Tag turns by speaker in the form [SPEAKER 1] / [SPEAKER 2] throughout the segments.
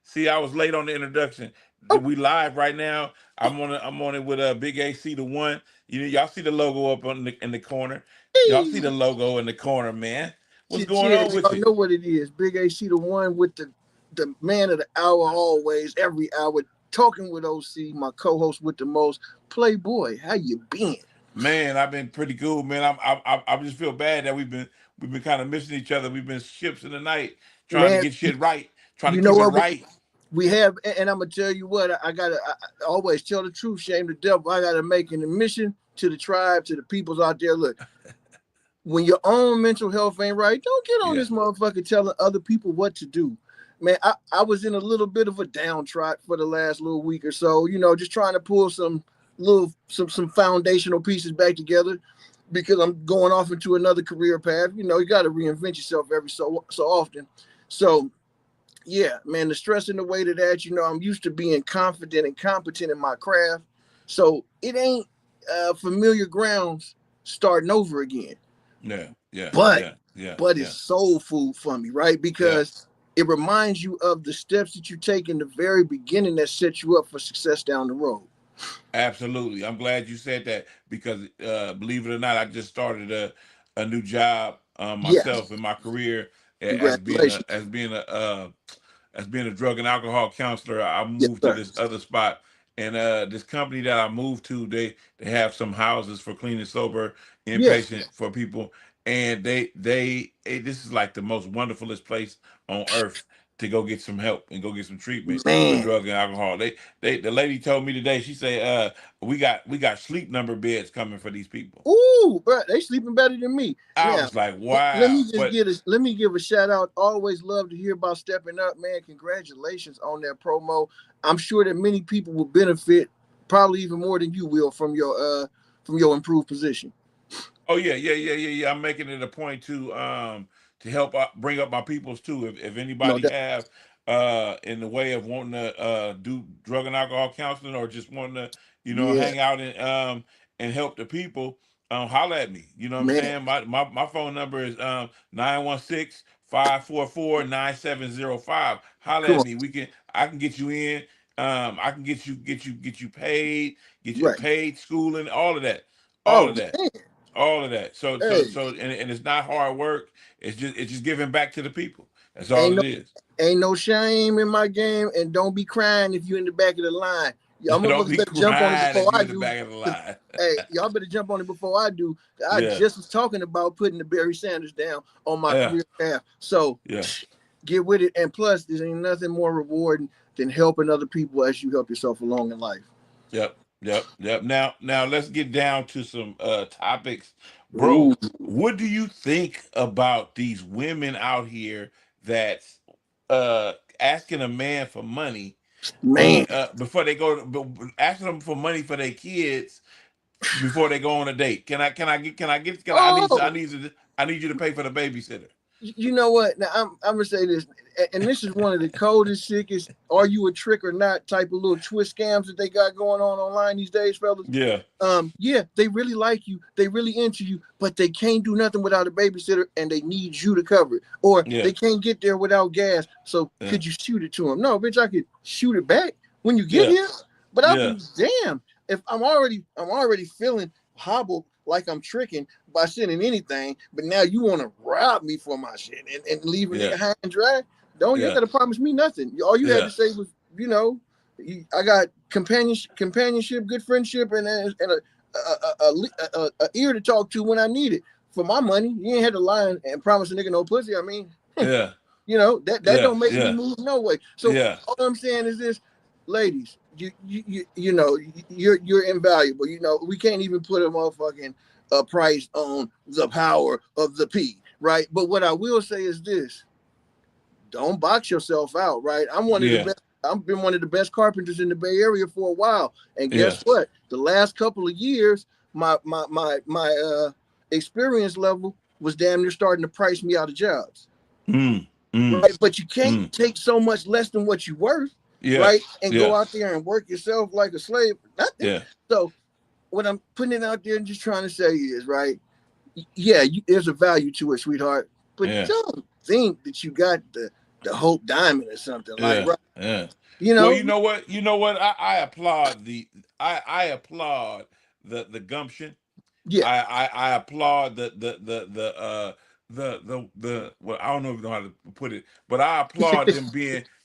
[SPEAKER 1] see, I was late on the introduction.
[SPEAKER 2] Oh,
[SPEAKER 1] We live right now. I'm on it with BigAC the one. Y'all see the logo up in the corner. Y'all see
[SPEAKER 2] hey.
[SPEAKER 1] the logo in the corner, man. What's
[SPEAKER 2] Shit,
[SPEAKER 1] going
[SPEAKER 2] yeah,
[SPEAKER 1] on with
[SPEAKER 2] y'all
[SPEAKER 1] you?
[SPEAKER 2] know what it is. Big AC, the one with the man of the hour, always, every hour, talking with OC, my co-host with the most. Playboy, how you been?
[SPEAKER 1] Man, I've been pretty cool, man. I just feel bad that we've been kind of missing each other. We've been ships in the night trying to
[SPEAKER 2] Man,
[SPEAKER 1] get shit right, trying to
[SPEAKER 2] you know
[SPEAKER 1] keep it
[SPEAKER 2] what?
[SPEAKER 1] right.
[SPEAKER 2] We have, and I'm gonna tell you what, I always tell the truth, shame the devil. I gotta make an admission to the tribe, to the peoples out there. Look, when your own mental health ain't right, don't get on
[SPEAKER 1] Yeah.
[SPEAKER 2] this motherfucker telling other people what to do. Man, I was in a little bit of a downtrot for the last little week or so, just trying to pull some foundational pieces back together because I'm going off into another career path. You got to reinvent yourself every so often. So yeah, man, the stress and the weight of that, I'm used to being confident and competent in my craft. So it ain't familiar grounds starting over again.
[SPEAKER 1] Yeah, yeah,
[SPEAKER 2] but
[SPEAKER 1] yeah, yeah,
[SPEAKER 2] but it's
[SPEAKER 1] yeah,
[SPEAKER 2] soul food for me, right?
[SPEAKER 1] yeah.
[SPEAKER 2] Because it reminds you of the steps that you take in the very beginning that set you up for success down the road.
[SPEAKER 1] Absolutely. I'm glad you said that because believe it or not, I just started a new job
[SPEAKER 2] Yes,
[SPEAKER 1] myself in my career as being a
[SPEAKER 2] congratulations.
[SPEAKER 1] drug and alcohol counselor. I
[SPEAKER 2] Yes,
[SPEAKER 1] moved to
[SPEAKER 2] sir.
[SPEAKER 1] this other spot, and this company that I moved to, they have some houses for clean and sober
[SPEAKER 2] Yes,
[SPEAKER 1] inpatient for people, and this is like the most wonderfulest place on earth to go get some help and go get some treatment for
[SPEAKER 2] man.
[SPEAKER 1] drug and alcohol. The lady told me today. She said, we got sleep number beds coming for these people.
[SPEAKER 2] Ooh, bro, they sleeping better than me.
[SPEAKER 1] I
[SPEAKER 2] Now,
[SPEAKER 1] was like,
[SPEAKER 2] let
[SPEAKER 1] wow.
[SPEAKER 2] me just
[SPEAKER 1] But
[SPEAKER 2] let me give a shout out. Always love to hear about stepping up, man. Congratulations on that promo. I'm sure that many people will benefit, probably even more than you will from your improved position.
[SPEAKER 1] oh yeah, yeah, yeah, yeah, yeah. I'm making it a point to help bring up my peoples too. If
[SPEAKER 2] No
[SPEAKER 1] anybody
[SPEAKER 2] doubt.
[SPEAKER 1] have in the way of wanting to do drug and alcohol counseling or just wanting to
[SPEAKER 2] Yeah,
[SPEAKER 1] hang out and help the people, holler at me. You know what I'm
[SPEAKER 2] man.
[SPEAKER 1] saying? My phone number is 916-544-9705. Holler
[SPEAKER 2] Come
[SPEAKER 1] at
[SPEAKER 2] on.
[SPEAKER 1] me. I can get you in. I can get you paid, get you
[SPEAKER 2] Right.
[SPEAKER 1] paid schooling, all of that. All
[SPEAKER 2] Oh
[SPEAKER 1] of that.
[SPEAKER 2] man.
[SPEAKER 1] All of that.
[SPEAKER 2] Hey,
[SPEAKER 1] And it's not hard work. It's just giving back to the people. That's all
[SPEAKER 2] ain't
[SPEAKER 1] it
[SPEAKER 2] no
[SPEAKER 1] is.
[SPEAKER 2] ain't no shame in my game, and don't be crying if you in the back of the line. Y'all
[SPEAKER 1] Don't
[SPEAKER 2] motherfuckers
[SPEAKER 1] be
[SPEAKER 2] better jump on it
[SPEAKER 1] crying
[SPEAKER 2] before
[SPEAKER 1] if you
[SPEAKER 2] I
[SPEAKER 1] in the
[SPEAKER 2] do.
[SPEAKER 1] back of the
[SPEAKER 2] 'Cause,
[SPEAKER 1] line.
[SPEAKER 2] hey, y'all better jump on it before I do. I
[SPEAKER 1] Yeah,
[SPEAKER 2] just was talking about putting the Barry Sanders down on my
[SPEAKER 1] yeah,
[SPEAKER 2] career path. So
[SPEAKER 1] yeah.
[SPEAKER 2] get with it. And plus, there ain't nothing more rewarding than helping other people as you help yourself along in life.
[SPEAKER 1] Yep, yep, yep. Now let's get down to some topics, bro.
[SPEAKER 2] Ooh,
[SPEAKER 1] What do you think about these women out here that's asking a man for money
[SPEAKER 2] man.
[SPEAKER 1] before they asking them for money for their kids before they go on a date?
[SPEAKER 2] Oh,
[SPEAKER 1] I need you to pay for the babysitter.
[SPEAKER 2] you know what? Now I'm gonna say this, and this is one of the coldest, sickest, "are you a trick or not" type of little twist scams that they got going on online these days, fellas.
[SPEAKER 1] Yeah,
[SPEAKER 2] Yeah, they really like you, they really into you, but they can't do nothing without a babysitter, and they need you to cover it, or
[SPEAKER 1] yeah,
[SPEAKER 2] they can't get there without gas. So
[SPEAKER 1] yeah,
[SPEAKER 2] could you shoot it to them? No, bitch, I could shoot it back when you get
[SPEAKER 1] yeah,
[SPEAKER 2] here, but I'll
[SPEAKER 1] yeah,
[SPEAKER 2] be damned if I'm already feeling hobbled like I'm tricking by sending anything, but now you want to rob me for my shit and leave a
[SPEAKER 1] yeah,
[SPEAKER 2] nigga high and dry. Don't you ain't
[SPEAKER 1] yeah,
[SPEAKER 2] gotta promise me nothing. All you had
[SPEAKER 1] yeah,
[SPEAKER 2] to say was, I got companionship, good friendship, and a ear to talk to when I need it. For my money, you ain't had to lie and promise a nigga no pussy. I mean,
[SPEAKER 1] yeah,
[SPEAKER 2] that
[SPEAKER 1] yeah,
[SPEAKER 2] don't make me
[SPEAKER 1] yeah,
[SPEAKER 2] move no way. So
[SPEAKER 1] yeah,
[SPEAKER 2] all I'm saying is this, ladies, you're invaluable. We can't even put a motherfucking price on the power of the P, right? But what I will say is this: don't box yourself out, right? I'm one of the
[SPEAKER 1] yeah,
[SPEAKER 2] best. I've been one of the best carpenters in the Bay Area for a while, and
[SPEAKER 1] yeah.
[SPEAKER 2] guess what? The last couple of years, my experience level was damn near starting to price me out of jobs,
[SPEAKER 1] Mm, mm,
[SPEAKER 2] right? But you can't
[SPEAKER 1] mm.
[SPEAKER 2] take so much less than what you're worth,
[SPEAKER 1] Yeah,
[SPEAKER 2] right? And go
[SPEAKER 1] yeah,
[SPEAKER 2] out there and work yourself like a slave. Nothing.
[SPEAKER 1] yeah,
[SPEAKER 2] So what I'm putting it out there and just trying to say is, right? Yeah, there's a value to it, sweetheart, but
[SPEAKER 1] yeah,
[SPEAKER 2] don't think that you got the the Hope Diamond or something like,
[SPEAKER 1] Yeah,
[SPEAKER 2] right?
[SPEAKER 1] yeah.
[SPEAKER 2] You
[SPEAKER 1] Well,
[SPEAKER 2] know,
[SPEAKER 1] you know what? You know what? I applaud I applaud the gumption.
[SPEAKER 2] yeah,
[SPEAKER 1] I applaud the well, I don't know if you know how to put it, but I applaud them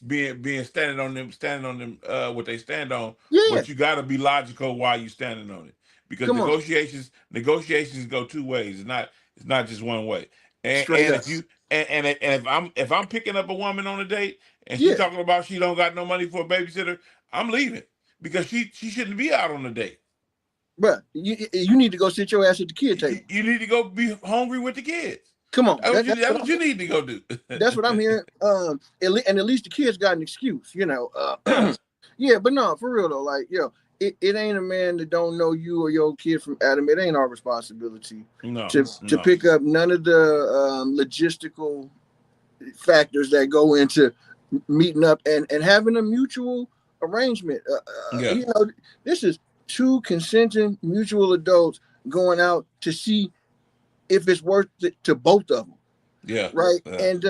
[SPEAKER 1] being standing on them what they stand on.
[SPEAKER 2] yeah.
[SPEAKER 1] But you got to be logical while you standing on it, because
[SPEAKER 2] Come on,
[SPEAKER 1] negotiations go two ways. It's not just one way.
[SPEAKER 2] straight
[SPEAKER 1] And
[SPEAKER 2] up.
[SPEAKER 1] if you and if I'm picking up a woman on a date and she
[SPEAKER 2] Yeah,
[SPEAKER 1] talking about she don't got no money for a babysitter, I'm leaving, because she shouldn't be out on a date.
[SPEAKER 2] bro. You need to go sit your ass at the kid table.
[SPEAKER 1] You need to go be hungry with the kids.
[SPEAKER 2] Come on,
[SPEAKER 1] That's what you need to go do.
[SPEAKER 2] that's what I'm hearing. And at least the kids got an excuse, you know.
[SPEAKER 1] Yeah.
[SPEAKER 2] Yeah, but no, for real though, like yo, it ain't a man that don't know you or your kid from Adam. It ain't our responsibility
[SPEAKER 1] No,
[SPEAKER 2] to
[SPEAKER 1] no.
[SPEAKER 2] pick up none of the logistical factors that go into meeting up and having a mutual arrangement.
[SPEAKER 1] Yeah,
[SPEAKER 2] This is two consenting mutual adults going out to see if it's worth it to both of them,
[SPEAKER 1] yeah,
[SPEAKER 2] right?
[SPEAKER 1] yeah,
[SPEAKER 2] And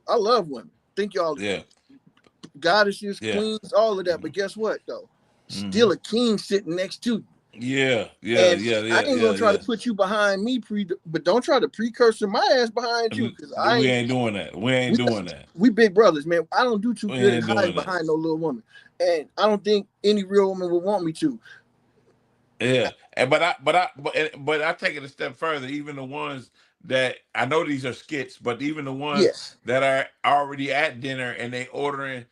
[SPEAKER 2] I love women. Think y'all
[SPEAKER 1] yeah,
[SPEAKER 2] goddesses,
[SPEAKER 1] yeah.
[SPEAKER 2] queens, all of that.
[SPEAKER 1] Hmm.
[SPEAKER 2] But guess what though?
[SPEAKER 1] Hmm.
[SPEAKER 2] Still a king sitting next to you.
[SPEAKER 1] Yeah, yeah,
[SPEAKER 2] And
[SPEAKER 1] yeah,
[SPEAKER 2] I
[SPEAKER 1] yeah,
[SPEAKER 2] ain't
[SPEAKER 1] yeah,
[SPEAKER 2] gonna try to
[SPEAKER 1] yeah.
[SPEAKER 2] put you behind me, but don't try to precursor my ass behind you, because I
[SPEAKER 1] We
[SPEAKER 2] ain't.
[SPEAKER 1] ain't doing that. We ain't
[SPEAKER 2] We,
[SPEAKER 1] doing that.
[SPEAKER 2] we big brothers, man. I don't do too
[SPEAKER 1] We
[SPEAKER 2] good at
[SPEAKER 1] ain't
[SPEAKER 2] hiding
[SPEAKER 1] doing that.
[SPEAKER 2] behind no little woman, and I don't think any real woman would want me to.
[SPEAKER 1] Yeah, and but I take it a step further. Even the ones that I know these are skits, but even the ones
[SPEAKER 2] Yes,
[SPEAKER 1] that are already at dinner and they ordering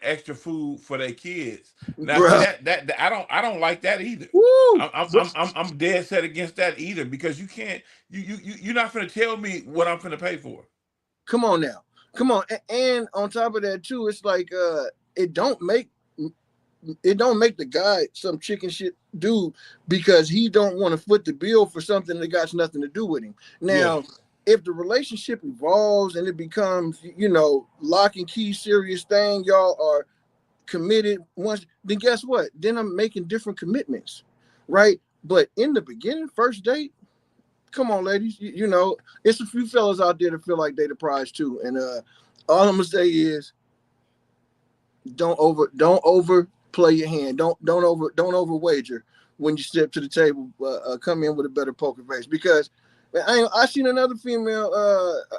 [SPEAKER 1] extra food for their kids. Now, see
[SPEAKER 2] bruh.
[SPEAKER 1] that I don't like that either.
[SPEAKER 2] Woo!
[SPEAKER 1] I'm dead set against that either, because you can't you're not gonna tell me what I'm gonna pay for.
[SPEAKER 2] Come on now, come on. And on top of that too, it's like it don't make it don't make the guy some chicken shit dude because he don't want to foot the bill for something that got nothing to do with him.
[SPEAKER 1] Yeah,
[SPEAKER 2] Now, if the relationship evolves and it becomes, lock and key serious thing, y'all are committed once, then guess what? Then I'm making different commitments, right? But in the beginning, first date, come on, ladies, it's a few fellas out there that feel like they the prize too. And all I'm gonna say is don't over play your hand. Don't over wager when you step to the table. Come in with a better poker face, because man, I seen another female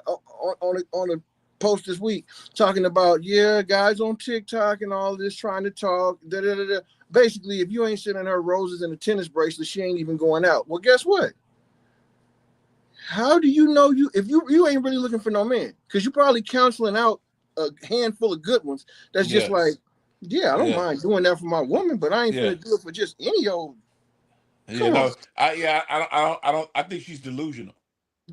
[SPEAKER 2] on a post this week talking about, yeah, guys on TikTok and all this trying to talk. Da, da, da, da. Basically, if you ain't sending her roses and a tennis bracelet, she ain't even going out. Well, guess what? How do you know if you ain't really looking for no man? Because you're probably counseling out a handful of good ones. That's just
[SPEAKER 1] yeah,
[SPEAKER 2] like, yeah, I don't
[SPEAKER 1] yeah,
[SPEAKER 2] mind doing that for my woman, but I ain't
[SPEAKER 1] yeah,
[SPEAKER 2] finna do it for just any old.
[SPEAKER 1] yeah.
[SPEAKER 2] Come on,
[SPEAKER 1] No, I think she's delusional.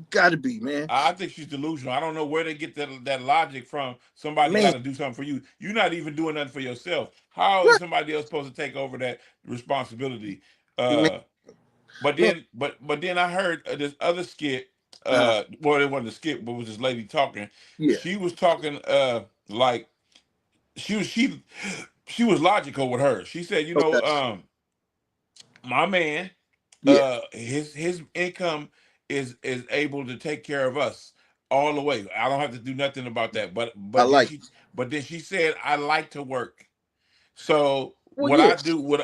[SPEAKER 2] gotta be, man.
[SPEAKER 1] I think she's delusional. I don't know where they get that logic from. Somebody got
[SPEAKER 2] Man,
[SPEAKER 1] to do something for you. You're not even doing nothing for yourself. How is
[SPEAKER 2] right,
[SPEAKER 1] somebody else supposed to take over that responsibility?
[SPEAKER 2] man,
[SPEAKER 1] Uh,
[SPEAKER 2] man.
[SPEAKER 1] but then I heard this other skit.
[SPEAKER 2] Uh,
[SPEAKER 1] Well, it wasn't a skit, but it was this lady talking.
[SPEAKER 2] yeah,
[SPEAKER 1] She was talking like she was she was logical with her. She said,
[SPEAKER 2] okay,
[SPEAKER 1] my man,
[SPEAKER 2] yeah,
[SPEAKER 1] his income is able to take care of us all the way. I don't have to do nothing about that.
[SPEAKER 2] I like.
[SPEAKER 1] But then she said, I like to work. So
[SPEAKER 2] Well, yeah,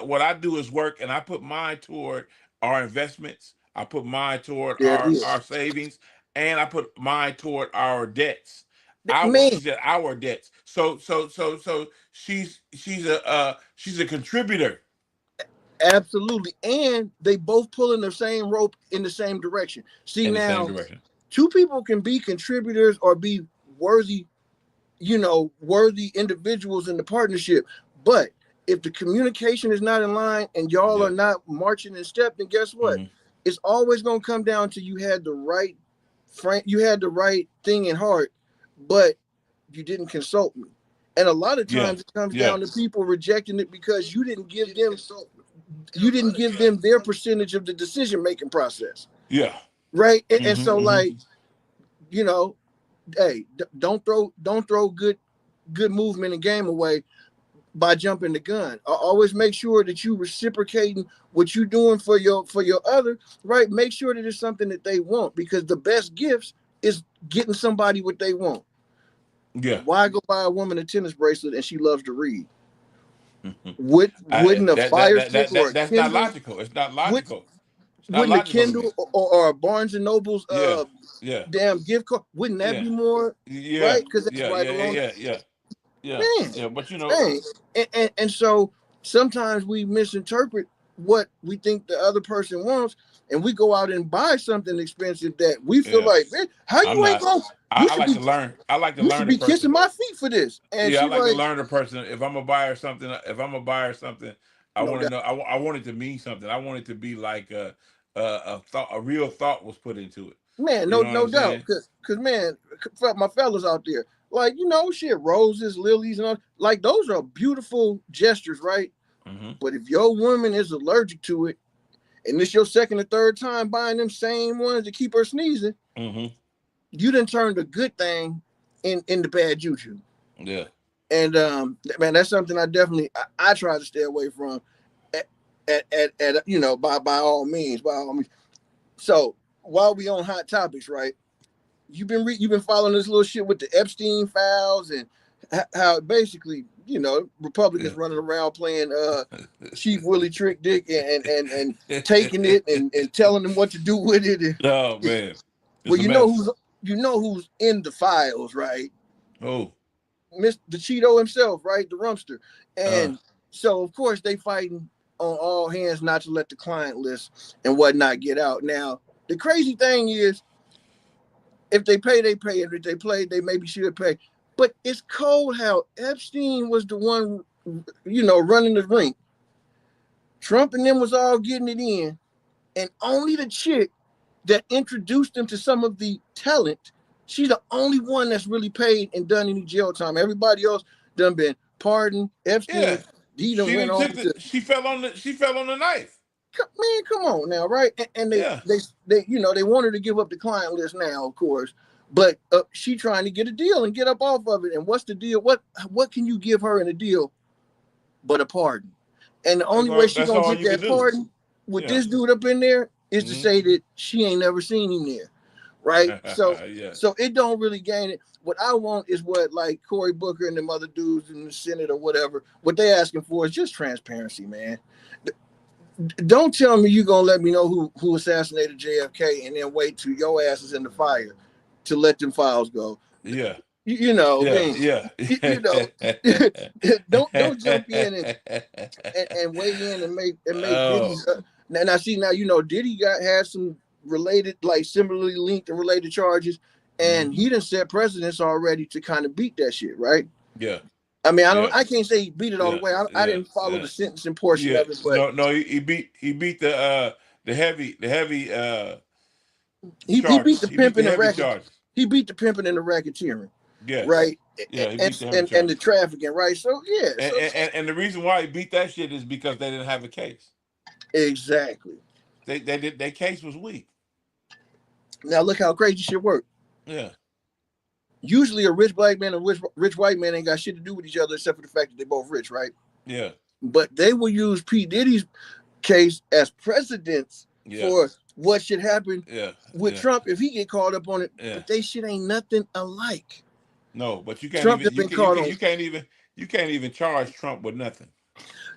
[SPEAKER 1] what I do is work, and I put mine toward our investments. I put mine toward
[SPEAKER 2] there it is,
[SPEAKER 1] our savings, and I put mine toward our debts.
[SPEAKER 2] man.
[SPEAKER 1] She said our debts. So she's a contributor
[SPEAKER 2] Absolutely, and they both pulling the same rope in the same direction. See
[SPEAKER 1] in the same
[SPEAKER 2] now,
[SPEAKER 1] direction.
[SPEAKER 2] two people can be contributors or be worthy worthy individuals in the partnership. But if the communication is not in line and y'all are
[SPEAKER 1] Yeah.
[SPEAKER 2] not marching in step, then guess what?
[SPEAKER 1] Hmm.
[SPEAKER 2] It's always going to come down to you had the right you had the right thing in heart, but you didn't consult me. And a lot of
[SPEAKER 1] Yeah.
[SPEAKER 2] times it comes
[SPEAKER 1] Yeah.
[SPEAKER 2] down to people rejecting it because you didn't give them their percentage of the decision making process,
[SPEAKER 1] Yeah.
[SPEAKER 2] right? And
[SPEAKER 1] Hmm.
[SPEAKER 2] so
[SPEAKER 1] Hmm.
[SPEAKER 2] like, you know, hey, don't throw good movement and game away by jumping the gun. Always make sure that you reciprocating what you doing for your other, right? Make sure that it's something that they want, because the best gifts is getting somebody what they want.
[SPEAKER 1] Yeah.
[SPEAKER 2] Why go buy a woman a tennis bracelet and she loves to read? Wouldn't
[SPEAKER 1] I,
[SPEAKER 2] a
[SPEAKER 1] that, that
[SPEAKER 2] fire
[SPEAKER 1] that
[SPEAKER 2] stick
[SPEAKER 1] that
[SPEAKER 2] or
[SPEAKER 1] that
[SPEAKER 2] a
[SPEAKER 1] that's not
[SPEAKER 2] Kindle
[SPEAKER 1] logical. It's not
[SPEAKER 2] would
[SPEAKER 1] logical. It's not
[SPEAKER 2] wouldn't a
[SPEAKER 1] logical to me.
[SPEAKER 2] Kindle or a Barnes and Noble's
[SPEAKER 1] Yeah. Yeah.
[SPEAKER 2] damn gift card, wouldn't that
[SPEAKER 1] Yeah.
[SPEAKER 2] be more
[SPEAKER 1] Yeah.
[SPEAKER 2] right? Because that's
[SPEAKER 1] Yeah.
[SPEAKER 2] right
[SPEAKER 1] Yeah.
[SPEAKER 2] along.
[SPEAKER 1] Yeah. Yeah. Yeah.
[SPEAKER 2] Man,
[SPEAKER 1] Yeah. But you know,
[SPEAKER 2] dang. And so sometimes we misinterpret what we think the other person wants, and we go out and buy something expensive that we feel
[SPEAKER 1] yeah.
[SPEAKER 2] like, man, how
[SPEAKER 1] I'm
[SPEAKER 2] you ain't
[SPEAKER 1] not.
[SPEAKER 2] going?
[SPEAKER 1] I,
[SPEAKER 2] You
[SPEAKER 1] I
[SPEAKER 2] should
[SPEAKER 1] like
[SPEAKER 2] be
[SPEAKER 1] to learn. I like to
[SPEAKER 2] you
[SPEAKER 1] learn
[SPEAKER 2] should
[SPEAKER 1] the
[SPEAKER 2] be kissing
[SPEAKER 1] person.
[SPEAKER 2] my feet for this. And
[SPEAKER 1] Yeah, I
[SPEAKER 2] she
[SPEAKER 1] like to
[SPEAKER 2] like,
[SPEAKER 1] learn the person. If I'm gonna buy her something, if I'm gonna buy her something, I
[SPEAKER 2] no
[SPEAKER 1] want to
[SPEAKER 2] doubt,
[SPEAKER 1] know. I want it to mean something. I want it to be like a thought, a real thought was put into it.
[SPEAKER 2] man,
[SPEAKER 1] You know what
[SPEAKER 2] no
[SPEAKER 1] I'm
[SPEAKER 2] doubt,
[SPEAKER 1] saying?
[SPEAKER 2] cause man, for my fellas out there, like shit, roses, lilies, and all, like those are beautiful gestures, right?
[SPEAKER 1] Mm-hmm.
[SPEAKER 2] But if your woman is allergic to it, and it's your second or third time buying them same ones to keep her sneezing,
[SPEAKER 1] Mm-hmm.
[SPEAKER 2] you done turned a good thing in the bad juju.
[SPEAKER 1] Yeah.
[SPEAKER 2] And man, that's something I definitely I try to stay away from at by all means. So while we on hot topics, right? You've been following this little shit with the Epstein files and how basically Republicans
[SPEAKER 1] Yeah.
[SPEAKER 2] running around playing Chief Willie Trick Dick and taking it and telling them what to do with it. And,
[SPEAKER 1] Oh man, it's
[SPEAKER 2] well,
[SPEAKER 1] a mess.
[SPEAKER 2] you know who's in the files, right?
[SPEAKER 1] Oh.
[SPEAKER 2] Mr. Cheeto himself, right? The Rumpster.
[SPEAKER 1] Uh.
[SPEAKER 2] And so of course they fighting on all hands not to let the client list and whatnot get out. Now, the crazy thing is if they pay, they pay. And if they play, they maybe should pay. But it's cold how Epstein was the one, running the ring. Trump and them was all getting it in. And only the chick that introduced them to some of the talent, she's the only one that's really paid and done any jail time. Everybody else done been pardoned. Epstein,
[SPEAKER 1] Yeah.
[SPEAKER 2] he done
[SPEAKER 1] She
[SPEAKER 2] went
[SPEAKER 1] didn't
[SPEAKER 2] on
[SPEAKER 1] took the.
[SPEAKER 2] to,
[SPEAKER 1] She fell on the. She fell on the knife.
[SPEAKER 2] man, come on now, right? And
[SPEAKER 1] Yeah.
[SPEAKER 2] they wanted to give up the client list now, of course, but she trying to get a deal and get up off of it. And what's the deal? What can you give her in a deal but a pardon? And the only way she
[SPEAKER 1] That's
[SPEAKER 2] gonna
[SPEAKER 1] all
[SPEAKER 2] get
[SPEAKER 1] you can
[SPEAKER 2] that
[SPEAKER 1] do.
[SPEAKER 2] pardon with
[SPEAKER 1] Yeah.
[SPEAKER 2] this dude up in there is to
[SPEAKER 1] Mm-hmm.
[SPEAKER 2] say that she ain't never seen him there, right? So
[SPEAKER 1] Yeah.
[SPEAKER 2] so it don't really gain it. What I want is what like Cory Booker and them other dudes in the Senate or whatever, what they asking for is just transparency, man. Don't tell me you gonna let me know who assassinated JFK and then wait till your ass is in the fire to let them files go.
[SPEAKER 1] Yeah. Yeah.
[SPEAKER 2] Man,
[SPEAKER 1] Yeah.
[SPEAKER 2] you know, don't jump in and weigh in and make
[SPEAKER 1] Oh.
[SPEAKER 2] Diddy's. Now see now Diddy had some related like similarly linked and related charges, and
[SPEAKER 1] Mm-hmm.
[SPEAKER 2] he done set precedents already to kind of beat that shit, right?
[SPEAKER 1] Yeah.
[SPEAKER 2] I mean,
[SPEAKER 1] Yeah.
[SPEAKER 2] I can't say he beat it all the
[SPEAKER 1] Yeah.
[SPEAKER 2] way. I
[SPEAKER 1] Yeah.
[SPEAKER 2] didn't follow
[SPEAKER 1] Yeah.
[SPEAKER 2] the sentencing portion
[SPEAKER 1] Yeah.
[SPEAKER 2] of it, but
[SPEAKER 1] No. He beat the heavy
[SPEAKER 2] he beat
[SPEAKER 1] charges.
[SPEAKER 2] the
[SPEAKER 1] He beat the
[SPEAKER 2] pimping and
[SPEAKER 1] heavy
[SPEAKER 2] racket.
[SPEAKER 1] charges.
[SPEAKER 2] He beat the pimping and the racketeering,
[SPEAKER 1] Yes.
[SPEAKER 2] right?
[SPEAKER 1] Yeah. He
[SPEAKER 2] And,
[SPEAKER 1] beat the heavy
[SPEAKER 2] and the
[SPEAKER 1] charges.
[SPEAKER 2] trafficking, right? So yeah,
[SPEAKER 1] And the reason why he beat that shit is because they didn't have a case.
[SPEAKER 2] exactly.
[SPEAKER 1] Their case was weak.
[SPEAKER 2] Now look how crazy shit work.
[SPEAKER 1] Yeah.
[SPEAKER 2] Usually a rich black man and rich white man ain't got shit to do with each other except for the fact that they both rich, right?
[SPEAKER 1] Yeah.
[SPEAKER 2] But they will use P. Diddy's case as precedents for what should happen with Trump if he get caught up on it.
[SPEAKER 1] Yeah.
[SPEAKER 2] But they shit ain't nothing alike.
[SPEAKER 1] No, but you can't
[SPEAKER 2] Trump
[SPEAKER 1] even
[SPEAKER 2] has been caught on.
[SPEAKER 1] you can't even charge Trump with nothing.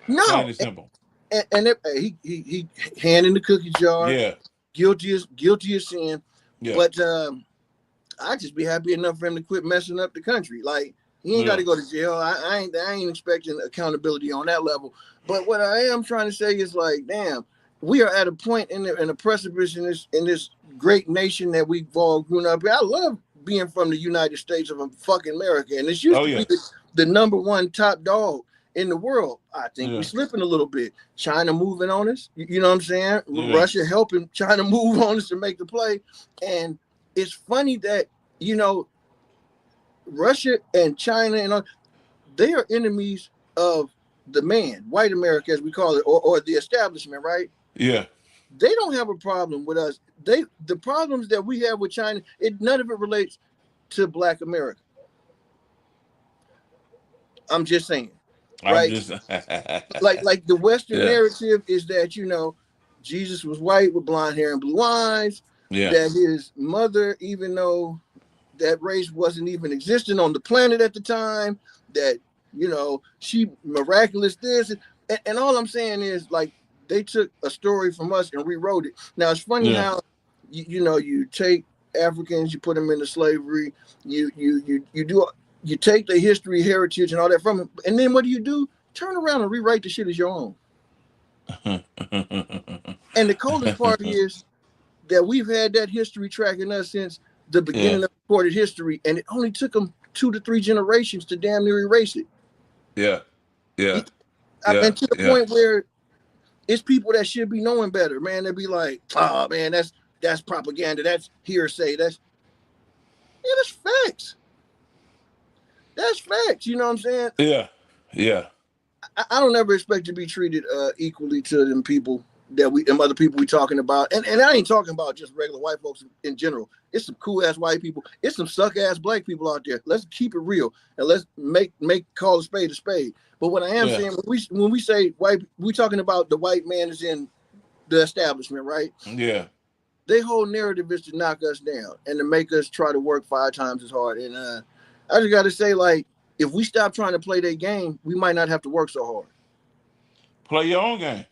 [SPEAKER 2] No,
[SPEAKER 1] Plain and simple.
[SPEAKER 2] And he hand in the cookie jar.
[SPEAKER 1] Yeah.
[SPEAKER 2] Guilty as sin.
[SPEAKER 1] Yeah.
[SPEAKER 2] But I just be happy enough for him to quit messing up the country. Like he ain't got to go to jail. I ain't expecting accountability on that level. But what I am trying to say is like, damn, we are at a point in a precipice in this great nation that we've all grown up in. I love being from the United States of fucking America, and this used to be the number one top dog in the world. I think we're slipping a little bit. China moving on us. You know what I'm saying? Yeah. Russia helping China move on us to make the play. And it's funny that, Russia and China and all, they are enemies of the man, white America, as we call it, or the establishment, right?
[SPEAKER 1] Yeah.
[SPEAKER 2] They don't have a problem with us. The problems that we have with China, none of it relates to Black America. I'm just saying. Right? like the Western narrative is that, Jesus was white with blonde hair and blue eyes.
[SPEAKER 1] Yeah.
[SPEAKER 2] That his mother, even though that race wasn't even existing on the planet at the time, that, she miraculous this. And all I'm saying is, like, they took a story from us and rewrote it. Now, it's funny
[SPEAKER 1] Yeah.
[SPEAKER 2] how, you take Africans, you put them into slavery, you take the history, heritage, and all that from them, and then what do? Turn around and rewrite the shit as your own. And the coldest part is that we've had that history tracking us since the beginning of recorded history, and it only took them 2 to 3 generations to damn near erase it.
[SPEAKER 1] Yeah.
[SPEAKER 2] And to the point where it's people that should be knowing better, man. They'd be like, "Oh man, that's propaganda. That's hearsay. That's facts. That's facts." You know what I'm saying?
[SPEAKER 1] Yeah.
[SPEAKER 2] I don't ever expect to be treated equally to them people them other people we talking about, and I ain't talking about just regular white folks in general. It's some cool ass white people. It's some suck ass black people out there. Let's keep it real and let's call a spade a spade. But what I am saying, when we say white, we talking about the white man is in the establishment, right?
[SPEAKER 1] Yeah.
[SPEAKER 2] Their whole narrative is to knock us down and to make us try to work 5 times as hard. And I just got to say, like, if we stop trying to play their game, we might not have to work so hard.
[SPEAKER 1] Play your own game.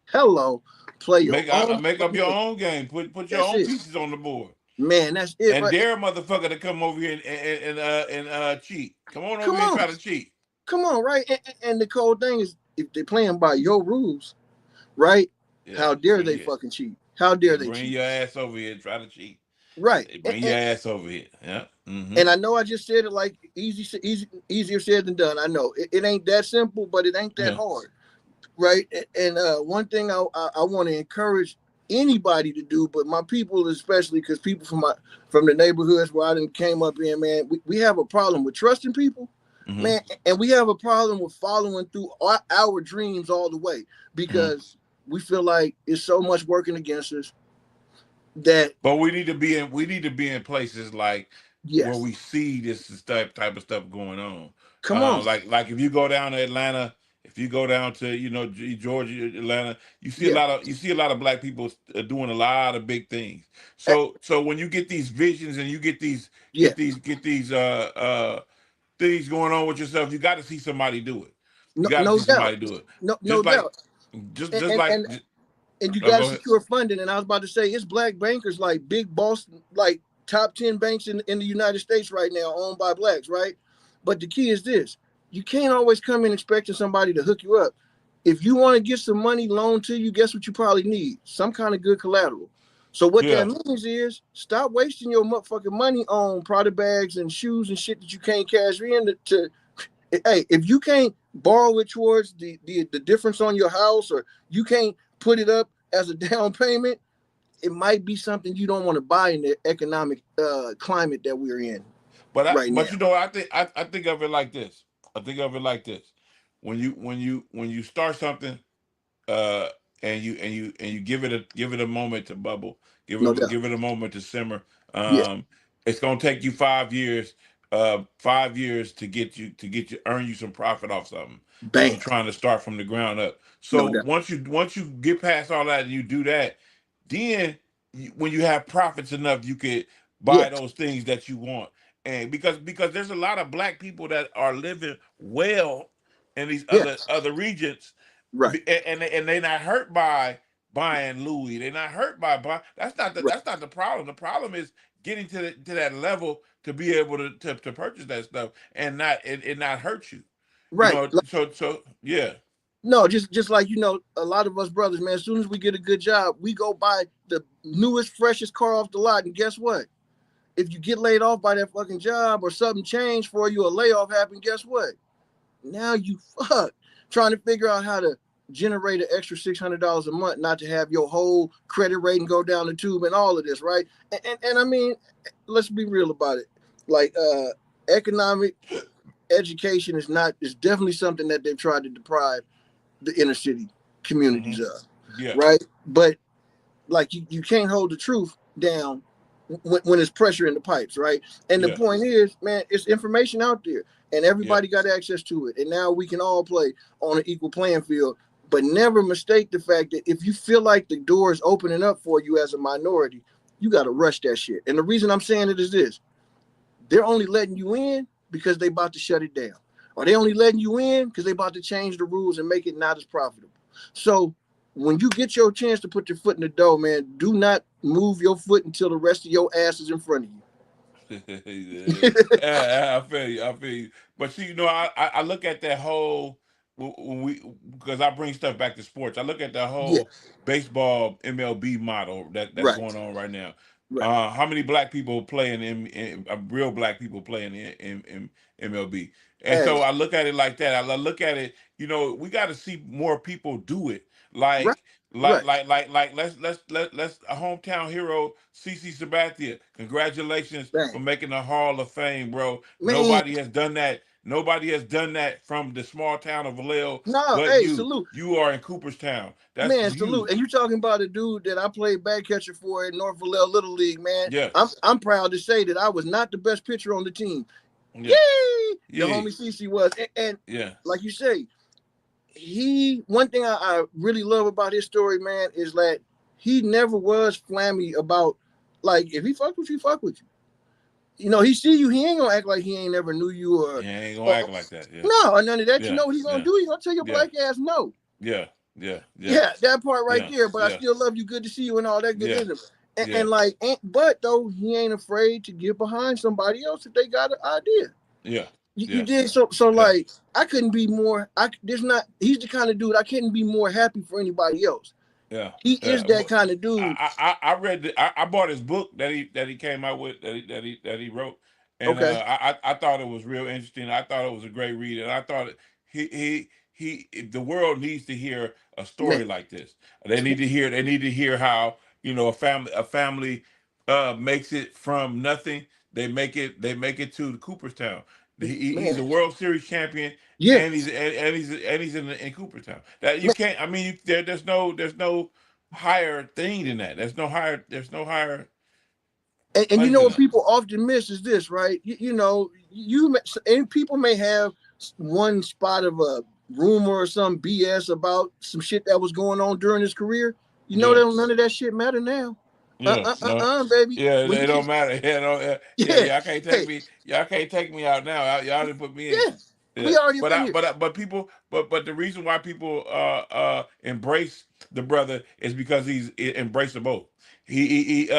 [SPEAKER 2] Hello,
[SPEAKER 1] make up your own game. Put your own pieces on the board.
[SPEAKER 2] Man, that's it.
[SPEAKER 1] And dare a motherfucker to come over here and cheat. Come on over here and try to cheat.
[SPEAKER 2] Come on, right? And the cold thing is, if they're playing by your rules, right? Yeah, how dare they fucking cheat? How dare they
[SPEAKER 1] bring
[SPEAKER 2] cheat?
[SPEAKER 1] your ass over here and try to cheat?
[SPEAKER 2] Right.
[SPEAKER 1] Bring your ass over here. Yeah. Mm-hmm.
[SPEAKER 2] And I know I just said it like easier said than done. I know it ain't that simple, but it ain't that hard. Right. And one thing I want to encourage anybody to do, but my people especially, because people from the neighborhoods where I done came up in, man, we have a problem with trusting people, man, and we have a problem with following through our dreams all the way, because we feel like it's so much working against us that.
[SPEAKER 1] But we need to be in places like where we see this type of stuff going on.
[SPEAKER 2] Come on,
[SPEAKER 1] like if you go down to Atlanta. If you go down to Georgia, Atlanta, you see a lot of black people doing a lot of big things. So when you get these visions and you get these things going on with yourself, you got to see somebody do it. You got to see somebody do it.
[SPEAKER 2] No doubt.
[SPEAKER 1] Just like.
[SPEAKER 2] And you got to secure funding. And I was about to say, it's black bankers like big boss, like top 10 banks in the United States right now owned by blacks, right? But the key is this. You can't always come in expecting somebody to hook you up. If you want to get some money loaned to you, guess what you probably need? Some kind of good collateral. So what that means is stop wasting your motherfucking money on Prada bags and shoes and shit that you can't cash in hey, if you can't borrow it towards the difference on your house, or you can't put it up as a down payment, it might be something you don't want to buy in the economic climate that we're in.
[SPEAKER 1] But I think of it like this. When you start something, and you give it a moment to bubble, give it a moment to simmer. It's gonna take you 5 years, 5 years to get you earn you some profit off something.
[SPEAKER 2] Bang.
[SPEAKER 1] Trying to start from the ground up. So once you get past all that and you do that, then when you have profits enough, you could buy those things that you want. And because there's a lot of black people that are living well in these other regions,
[SPEAKER 2] right?
[SPEAKER 1] And they're not hurt by buying Louis. They're not hurt by buying. That's not the problem. The problem is getting to that level to be able to purchase that stuff and not hurt you.
[SPEAKER 2] Right.
[SPEAKER 1] So yeah.
[SPEAKER 2] No, just like, a lot of us brothers, man, as soon as we get a good job, we go buy the newest, freshest car off the lot. And guess what? If you get laid off by that fucking job, or something changed for you, a layoff happened, guess what? Now you trying to figure out how to generate an extra $600 a month, not to have your whole credit rating go down the tube and all of this, right? And I mean, let's be real about it. Like, economic education is definitely something that they've tried to deprive the inner city communities of, right? But like, you can't hold the truth down when there's pressure in the pipes, right? And the point is, man, it's information out there, and everybody got access to it, and now we can all play on an equal playing field. But never mistake the fact that if you feel like the door is opening up for you as a minority, you got to rush that shit. And the reason I'm saying it is this: they're only letting you in because they about to shut it down. Or they only letting you in because they about to change the rules and make it not as profitable. So when you get your chance to put your foot in the door, man, do not move your foot until the rest of your ass is in front of you.
[SPEAKER 1] Yeah, I feel you. I feel you. But see, I look at that whole when we because I bring stuff back to sports. I look at the
[SPEAKER 2] Yeah,
[SPEAKER 1] whole baseball MLB model that's
[SPEAKER 2] right,
[SPEAKER 1] going on right now.
[SPEAKER 2] right,
[SPEAKER 1] How many black people playing real black people playing in MLB? And
[SPEAKER 2] hey,
[SPEAKER 1] so I look at it like that. I look at it. We got to see more people do it.
[SPEAKER 2] right,
[SPEAKER 1] Like
[SPEAKER 2] right,
[SPEAKER 1] let's a hometown hero, CC Sabathia. Congratulations for
[SPEAKER 2] bang,
[SPEAKER 1] making the Hall of Fame, bro.
[SPEAKER 2] man.
[SPEAKER 1] Nobody has done that. Nobody has done that from the small town of Vallejo,
[SPEAKER 2] No,
[SPEAKER 1] but
[SPEAKER 2] hey,
[SPEAKER 1] you.
[SPEAKER 2] salute.
[SPEAKER 1] You are in Cooperstown. That's
[SPEAKER 2] Man, salute. And
[SPEAKER 1] huge.
[SPEAKER 2] you talking about a dude that I played back catcher for in North Vallejo Little League, man.
[SPEAKER 1] Yeah,
[SPEAKER 2] I'm proud to say that I was not the best pitcher on the team.
[SPEAKER 1] yeah,
[SPEAKER 2] Yay! The
[SPEAKER 1] yeah,
[SPEAKER 2] homie CC was. And
[SPEAKER 1] yeah,
[SPEAKER 2] like you say, one thing I really love about his story, man, is that he never was flammy about, like, if he fuck with you, fuck with you. He see you, he ain't gonna act like he ain't never knew you
[SPEAKER 1] yeah. Ain't gonna
[SPEAKER 2] or
[SPEAKER 1] act like that. Yeah,
[SPEAKER 2] no, or none of that. You
[SPEAKER 1] yeah,
[SPEAKER 2] know what he gonna
[SPEAKER 1] yeah,
[SPEAKER 2] do? He gonna tell your
[SPEAKER 1] yeah,
[SPEAKER 2] black ass no.
[SPEAKER 1] yeah, yeah, yeah,
[SPEAKER 2] Yeah, that part right
[SPEAKER 1] yeah,
[SPEAKER 2] there. But I
[SPEAKER 1] yeah,
[SPEAKER 2] still love you. Good to see you and all that good
[SPEAKER 1] yeah,
[SPEAKER 2] in him.
[SPEAKER 1] yeah,
[SPEAKER 2] But though he ain't afraid to get behind somebody else if they got an idea.
[SPEAKER 1] yeah,
[SPEAKER 2] You
[SPEAKER 1] yeah,
[SPEAKER 2] did so
[SPEAKER 1] yeah.
[SPEAKER 2] like I couldn't be more. There's not. He's the kind of dude I couldn't be more happy for anybody else.
[SPEAKER 1] Yeah,
[SPEAKER 2] He is
[SPEAKER 1] yeah.
[SPEAKER 2] that kind of dude.
[SPEAKER 1] I read I bought his book that he came out with that he wrote, and
[SPEAKER 2] Okay,
[SPEAKER 1] I thought it was real interesting. I thought it was a great read, and I thought the world needs to hear a
[SPEAKER 2] man.
[SPEAKER 1] story like this. They need to hear how a family makes it from nothing. They make it to the Cooperstown. He's
[SPEAKER 2] Man,
[SPEAKER 1] a World Series champion,
[SPEAKER 2] yeah,
[SPEAKER 1] and he's in Cooperstown. That you
[SPEAKER 2] man.
[SPEAKER 1] can't. I mean, there's no higher thing than that. There's no higher
[SPEAKER 2] And you
[SPEAKER 1] place
[SPEAKER 2] know
[SPEAKER 1] than
[SPEAKER 2] what
[SPEAKER 1] that.
[SPEAKER 2] people often miss is this, right? And people may have one spot of a rumor or some BS about some shit that was going on during his career.
[SPEAKER 1] Yeah,
[SPEAKER 2] None of that shit matter now.
[SPEAKER 1] yeah, no,
[SPEAKER 2] Baby.
[SPEAKER 1] yeah.
[SPEAKER 2] When
[SPEAKER 1] It
[SPEAKER 2] he
[SPEAKER 1] don't
[SPEAKER 2] gets,
[SPEAKER 1] matter. Yeah, no, yeah, yeah.
[SPEAKER 2] yeah,
[SPEAKER 1] Y'all can't take
[SPEAKER 2] hey,
[SPEAKER 1] me. Y'all can't take me out now. Y'all didn't put me in.
[SPEAKER 2] yeah,
[SPEAKER 1] Yeah,
[SPEAKER 2] we already
[SPEAKER 1] but
[SPEAKER 2] been
[SPEAKER 1] I,
[SPEAKER 2] here,
[SPEAKER 1] but I, but people, but the reason why people embrace the brother is because he embraced them both. He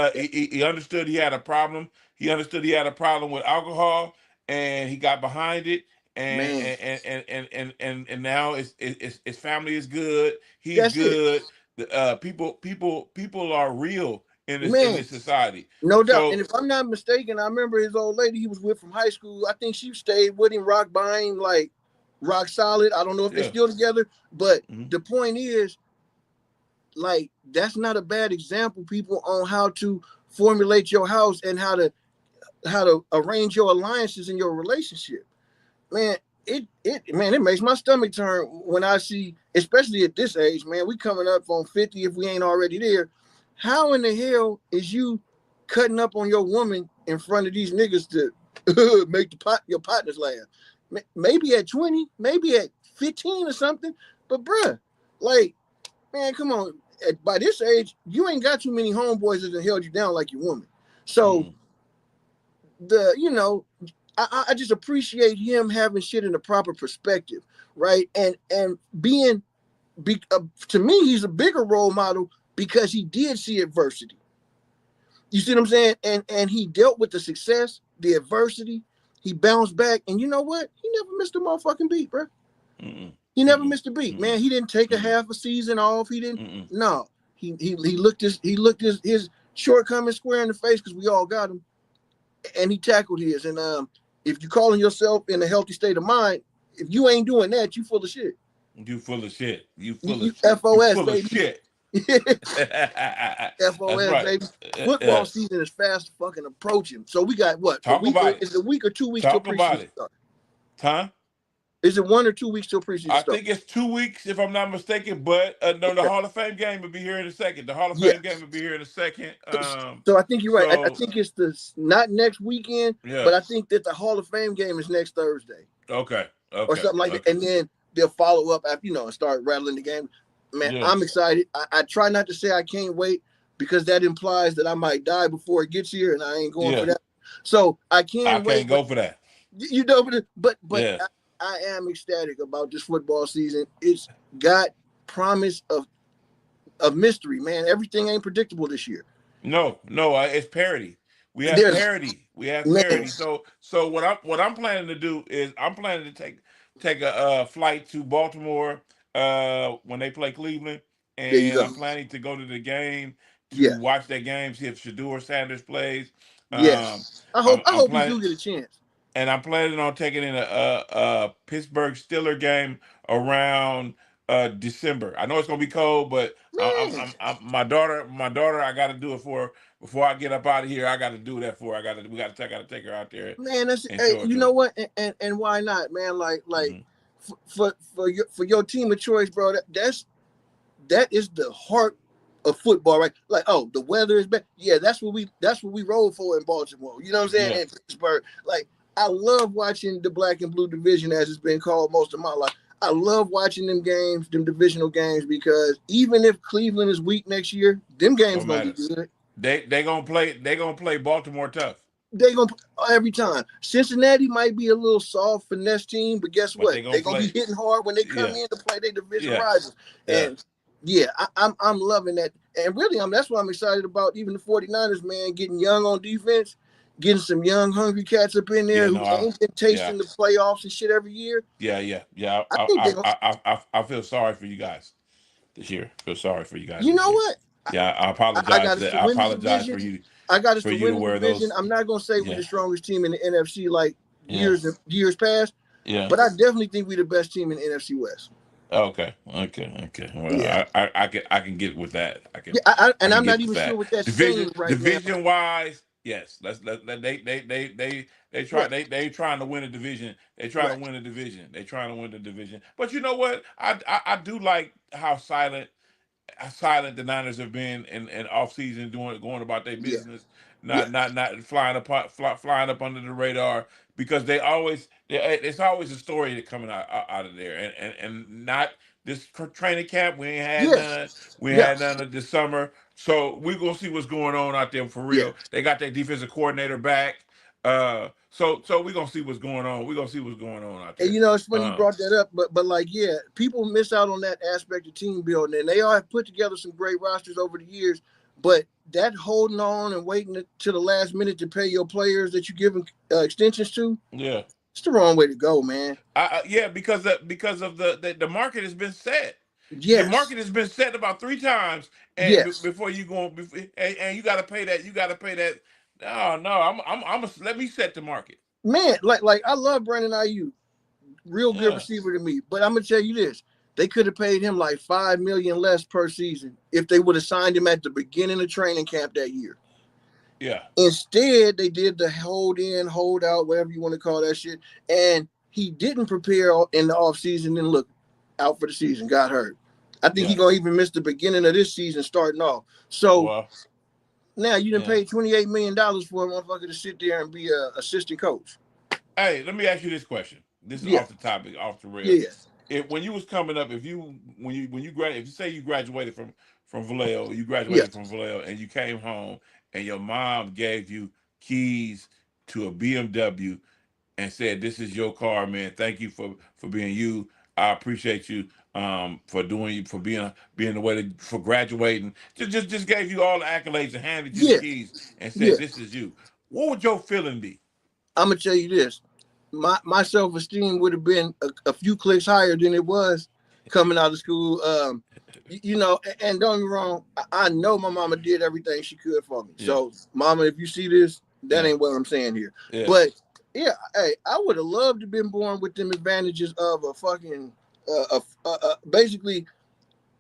[SPEAKER 1] understood he had a problem. He understood he had a problem with alcohol, and he got behind it. And
[SPEAKER 2] man.
[SPEAKER 1] and now his family is good. He's
[SPEAKER 2] That's it,
[SPEAKER 1] good. People are real in
[SPEAKER 2] man.
[SPEAKER 1] this society.
[SPEAKER 2] No doubt. And
[SPEAKER 1] So
[SPEAKER 2] if I'm not mistaken, I remember his old lady he was with from high school. I think she stayed with him, rock by him, like rock solid. I don't know if they're
[SPEAKER 1] yeah,
[SPEAKER 2] still together, but
[SPEAKER 1] mhm,
[SPEAKER 2] the point is, like, that's not a bad example, people, on how to formulate your house and how to arrange your alliances in your relationship. Man, it makes my stomach turn when I see, especially at this age, man, we coming up on 50 if we ain't already there. How in the hell is you cutting up on your woman in front of these niggas to make your partners laugh? Maybe at 20, maybe at 15 or something, but bruh, like, man, come on. By this age, you ain't got too many homeboys that held you down like your woman. So
[SPEAKER 1] mhm,
[SPEAKER 2] I just appreciate him having shit in the proper perspective, right? And to me, he's a bigger role model because he did see adversity. You see what I'm saying? And he dealt with the success, the adversity. He bounced back, and you know what? He never missed a motherfucking beat, bro.
[SPEAKER 1] mhm,
[SPEAKER 2] He never
[SPEAKER 1] mhm,
[SPEAKER 2] missed a beat,
[SPEAKER 1] mhm,
[SPEAKER 2] man. He didn't take a
[SPEAKER 1] mhm,
[SPEAKER 2] half a season off. He didn't.
[SPEAKER 1] mhm.
[SPEAKER 2] No, he looked his shortcomings square in the face because we all got him, and he tackled his. And if you calling yourself in a healthy state of mind, if you ain't doing that, you full of shit.
[SPEAKER 1] You full of shit.
[SPEAKER 2] You
[SPEAKER 1] You
[SPEAKER 2] FOS
[SPEAKER 1] full of
[SPEAKER 2] baby.
[SPEAKER 1] shit. That's
[SPEAKER 2] FOS
[SPEAKER 1] right.
[SPEAKER 2] baby. Football season is fast fucking approaching. So we got what, a
[SPEAKER 1] Talk
[SPEAKER 2] week?
[SPEAKER 1] about it.
[SPEAKER 2] Is it a week or 2 weeks till
[SPEAKER 1] Talk about
[SPEAKER 2] preseason
[SPEAKER 1] it.
[SPEAKER 2] start?
[SPEAKER 1] Huh?
[SPEAKER 2] Is it 1 or 2 weeks till preseason
[SPEAKER 1] I
[SPEAKER 2] start?
[SPEAKER 1] think it's 2 weeks, if I'm not mistaken. But no, the
[SPEAKER 2] Okay.
[SPEAKER 1] Hall of Fame game will be here in a second. The Hall of Fame game
[SPEAKER 2] Yes.
[SPEAKER 1] will be here in a second.
[SPEAKER 2] So I think you're right. I
[SPEAKER 1] So
[SPEAKER 2] think it's not next weekend,
[SPEAKER 1] yeah.
[SPEAKER 2] but I think that the Hall of Fame game is next Thursday
[SPEAKER 1] Okay.
[SPEAKER 2] or
[SPEAKER 1] Okay.
[SPEAKER 2] something like that.
[SPEAKER 1] Okay.
[SPEAKER 2] And then they'll follow up after, and start rattling the game. Man,
[SPEAKER 1] Yeah.
[SPEAKER 2] I'm excited. I try not to say I can't wait because that implies that I might die before it gets here, and I ain't going for
[SPEAKER 1] Yeah.
[SPEAKER 2] that. So I
[SPEAKER 1] I
[SPEAKER 2] can't wait.
[SPEAKER 1] can't go for that.
[SPEAKER 2] You know, but
[SPEAKER 1] Yeah.
[SPEAKER 2] I am ecstatic about this football season. It's got promise of mystery, man. Everything ain't predictable this year.
[SPEAKER 1] No, no, it's parity. We have
[SPEAKER 2] There's
[SPEAKER 1] parity. We have
[SPEAKER 2] man,
[SPEAKER 1] parity. So what I'm planning to do is I'm planning to take a flight to Baltimore when they play Cleveland,
[SPEAKER 2] there you
[SPEAKER 1] and
[SPEAKER 2] go.
[SPEAKER 1] I'm planning to go to the game to
[SPEAKER 2] Yeah,
[SPEAKER 1] watch that game, see if Shador Sanders plays. Um,
[SPEAKER 2] yes. I hope
[SPEAKER 1] I'm
[SPEAKER 2] I
[SPEAKER 1] I'm
[SPEAKER 2] hope we
[SPEAKER 1] planning
[SPEAKER 2] do get a chance.
[SPEAKER 1] and I'm planning on taking in a Pittsburgh Steeler game around December. I know it's gonna be cold, but
[SPEAKER 2] Man,
[SPEAKER 1] my daughter, I got to do it for before I get up out of here. I got to do that for. Her. I got to take her out there
[SPEAKER 2] man, that's
[SPEAKER 1] and
[SPEAKER 2] hey,
[SPEAKER 1] show it
[SPEAKER 2] you
[SPEAKER 1] to
[SPEAKER 2] know
[SPEAKER 1] her.
[SPEAKER 2] what? And why not, man? Like
[SPEAKER 1] Hmm.
[SPEAKER 2] for your team of choice, bro. That is the heart of football, right? Like, oh, the weather is bad. Yeah, that's what we roll for in Baltimore. You know what I'm saying?
[SPEAKER 1] Yeah,
[SPEAKER 2] In Pittsburgh. Like, I love watching the black and blue division as it's been called most of my life. I love watching them games, them divisional games, because even if Cleveland is weak next year, them games
[SPEAKER 1] don't
[SPEAKER 2] gonna be
[SPEAKER 1] matter.
[SPEAKER 2] good.
[SPEAKER 1] They gonna play Baltimore tough,
[SPEAKER 2] They gonna every time. Cincinnati might be a little soft finesse team, but guess
[SPEAKER 1] but
[SPEAKER 2] what?
[SPEAKER 1] they gonna
[SPEAKER 2] They gonna be
[SPEAKER 1] play.
[SPEAKER 2] hitting hard when they come
[SPEAKER 1] Yeah,
[SPEAKER 2] in to play their division
[SPEAKER 1] yeah,
[SPEAKER 2] rivals.
[SPEAKER 1] yeah.
[SPEAKER 2] And yeah, I'm loving that. And really, that's what I'm excited about. Even the 49ers, man, getting young on defense, getting some young hungry cats up in there
[SPEAKER 1] Yeah,
[SPEAKER 2] who
[SPEAKER 1] no,
[SPEAKER 2] ain't been
[SPEAKER 1] yeah,
[SPEAKER 2] tasting the playoffs and shit every year.
[SPEAKER 1] yeah.
[SPEAKER 2] I think they're gonna.
[SPEAKER 1] I feel sorry for you guys this year. I feel sorry for you guys
[SPEAKER 2] You
[SPEAKER 1] this
[SPEAKER 2] know
[SPEAKER 1] year.
[SPEAKER 2] what?
[SPEAKER 1] Yeah, I
[SPEAKER 2] I
[SPEAKER 1] apologize.
[SPEAKER 2] got us to
[SPEAKER 1] I
[SPEAKER 2] win the
[SPEAKER 1] apologize
[SPEAKER 2] division.
[SPEAKER 1] for you
[SPEAKER 2] I got us to
[SPEAKER 1] to
[SPEAKER 2] win the
[SPEAKER 1] wear
[SPEAKER 2] division.
[SPEAKER 1] those.
[SPEAKER 2] I'm not gonna say we're
[SPEAKER 1] Yeah,
[SPEAKER 2] the strongest team in the NFC like
[SPEAKER 1] yeah,
[SPEAKER 2] years past,
[SPEAKER 1] yeah.
[SPEAKER 2] but I definitely think we're the best team in the NFC West.
[SPEAKER 1] Okay. Well,
[SPEAKER 2] Yeah,
[SPEAKER 1] I can get with that.
[SPEAKER 2] yeah.
[SPEAKER 1] I
[SPEAKER 2] And
[SPEAKER 1] can
[SPEAKER 2] I'm
[SPEAKER 1] get
[SPEAKER 2] not
[SPEAKER 1] with
[SPEAKER 2] even sure
[SPEAKER 1] that.
[SPEAKER 2] what that's
[SPEAKER 1] Division
[SPEAKER 2] saying right now.
[SPEAKER 1] division wise, yes. They try
[SPEAKER 2] Right,
[SPEAKER 1] they trying to win a division. They trying to
[SPEAKER 2] right.
[SPEAKER 1] win a division. They trying to win the division. But you know what? I do like how silent the Niners have been in off season doing going about their
[SPEAKER 2] Yeah,
[SPEAKER 1] business,
[SPEAKER 2] yeah,
[SPEAKER 1] not flying up under the radar because it's always a story that coming out of there and not this training camp we ain't had
[SPEAKER 2] yes,
[SPEAKER 1] none we
[SPEAKER 2] yeah,
[SPEAKER 1] had none of this summer, so we gonna see what's going on out there for
[SPEAKER 2] yeah.
[SPEAKER 1] real. They got their defensive coordinator back, so we gonna see what's going on. We gonna see what's going on out
[SPEAKER 2] And
[SPEAKER 1] there.
[SPEAKER 2] it's funny you brought that up, but like, yeah, people miss out on that aspect of team building, and they all have put together some great rosters over the years. But that holding on and waiting to the last minute to pay your players that you give them extensions to,
[SPEAKER 1] Yeah.
[SPEAKER 2] it's the wrong way to go, man.
[SPEAKER 1] Yeah, because of the market has been set. The
[SPEAKER 2] Yes,
[SPEAKER 1] market has been set about three times, and
[SPEAKER 2] yes,
[SPEAKER 1] before you go, and you got to pay that. You got to pay that. No, let me set the market.
[SPEAKER 2] man. Like I love Brandon Ayuk, real good
[SPEAKER 1] Yeah,
[SPEAKER 2] receiver to me. But I'm gonna tell you this: they could have paid him like $5 million less per season if they would have signed him at the beginning of training camp that year.
[SPEAKER 1] yeah,
[SPEAKER 2] Instead, they did the hold in, hold out, whatever you want to call that shit. And he didn't prepare in the offseason and look out for the season, got hurt. I think
[SPEAKER 1] yeah.
[SPEAKER 2] he's gonna even miss the beginning of this season starting off. So
[SPEAKER 1] Well,
[SPEAKER 2] now you done
[SPEAKER 1] yeah.
[SPEAKER 2] paid $28 million for a motherfucker to sit there and be a assistant coach.
[SPEAKER 1] Hey, let me ask you this question. This is
[SPEAKER 2] Yeah,
[SPEAKER 1] off the topic, off the rail.
[SPEAKER 2] yeah,
[SPEAKER 1] If when you was coming up, if you say you graduated from Vallejo, you
[SPEAKER 2] yeah.
[SPEAKER 1] graduated from Vallejo, and you came home, and your mom gave you keys to a BMW and said, "This is your car, man. Thank you for being you. I appreciate you for being the way for graduating. Just gave you all the accolades and handed you the
[SPEAKER 2] Yeah,
[SPEAKER 1] keys and
[SPEAKER 2] yeah.
[SPEAKER 1] said, 'This is you.' What would your feeling be?"
[SPEAKER 2] I'm gonna tell you this. My self-esteem would have been a few clicks higher than it was coming out of school. And don't get me wrong, I know my mama did everything she could for me.
[SPEAKER 1] Yeah,
[SPEAKER 2] So, mama, if you see this, that
[SPEAKER 1] yeah,
[SPEAKER 2] ain't what I'm saying here.
[SPEAKER 1] yeah,
[SPEAKER 2] But yeah, hey, I would have loved to have been born with them advantages of a fucking basically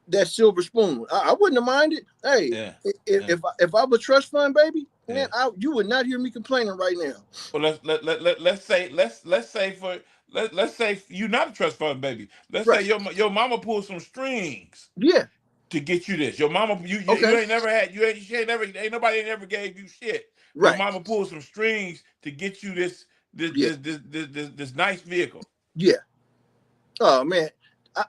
[SPEAKER 2] that silver spoon. I wouldn't have minded. Hey,
[SPEAKER 1] yeah, yeah,
[SPEAKER 2] if I was trust fund baby, man,
[SPEAKER 1] yeah.
[SPEAKER 2] you would not hear me complaining right now.
[SPEAKER 1] Well, let's say let's say you're not a trust fund baby. Let's say
[SPEAKER 2] Right.
[SPEAKER 1] your mama pulled some strings
[SPEAKER 2] Yeah.
[SPEAKER 1] to get you this. Your mama,
[SPEAKER 2] Okay.
[SPEAKER 1] you ain't never had, ain't nobody ain't ever gave you shit. Your
[SPEAKER 2] Right.
[SPEAKER 1] mama pulled some strings to get you
[SPEAKER 2] Yeah.
[SPEAKER 1] this nice vehicle.
[SPEAKER 2] Yeah. Oh man.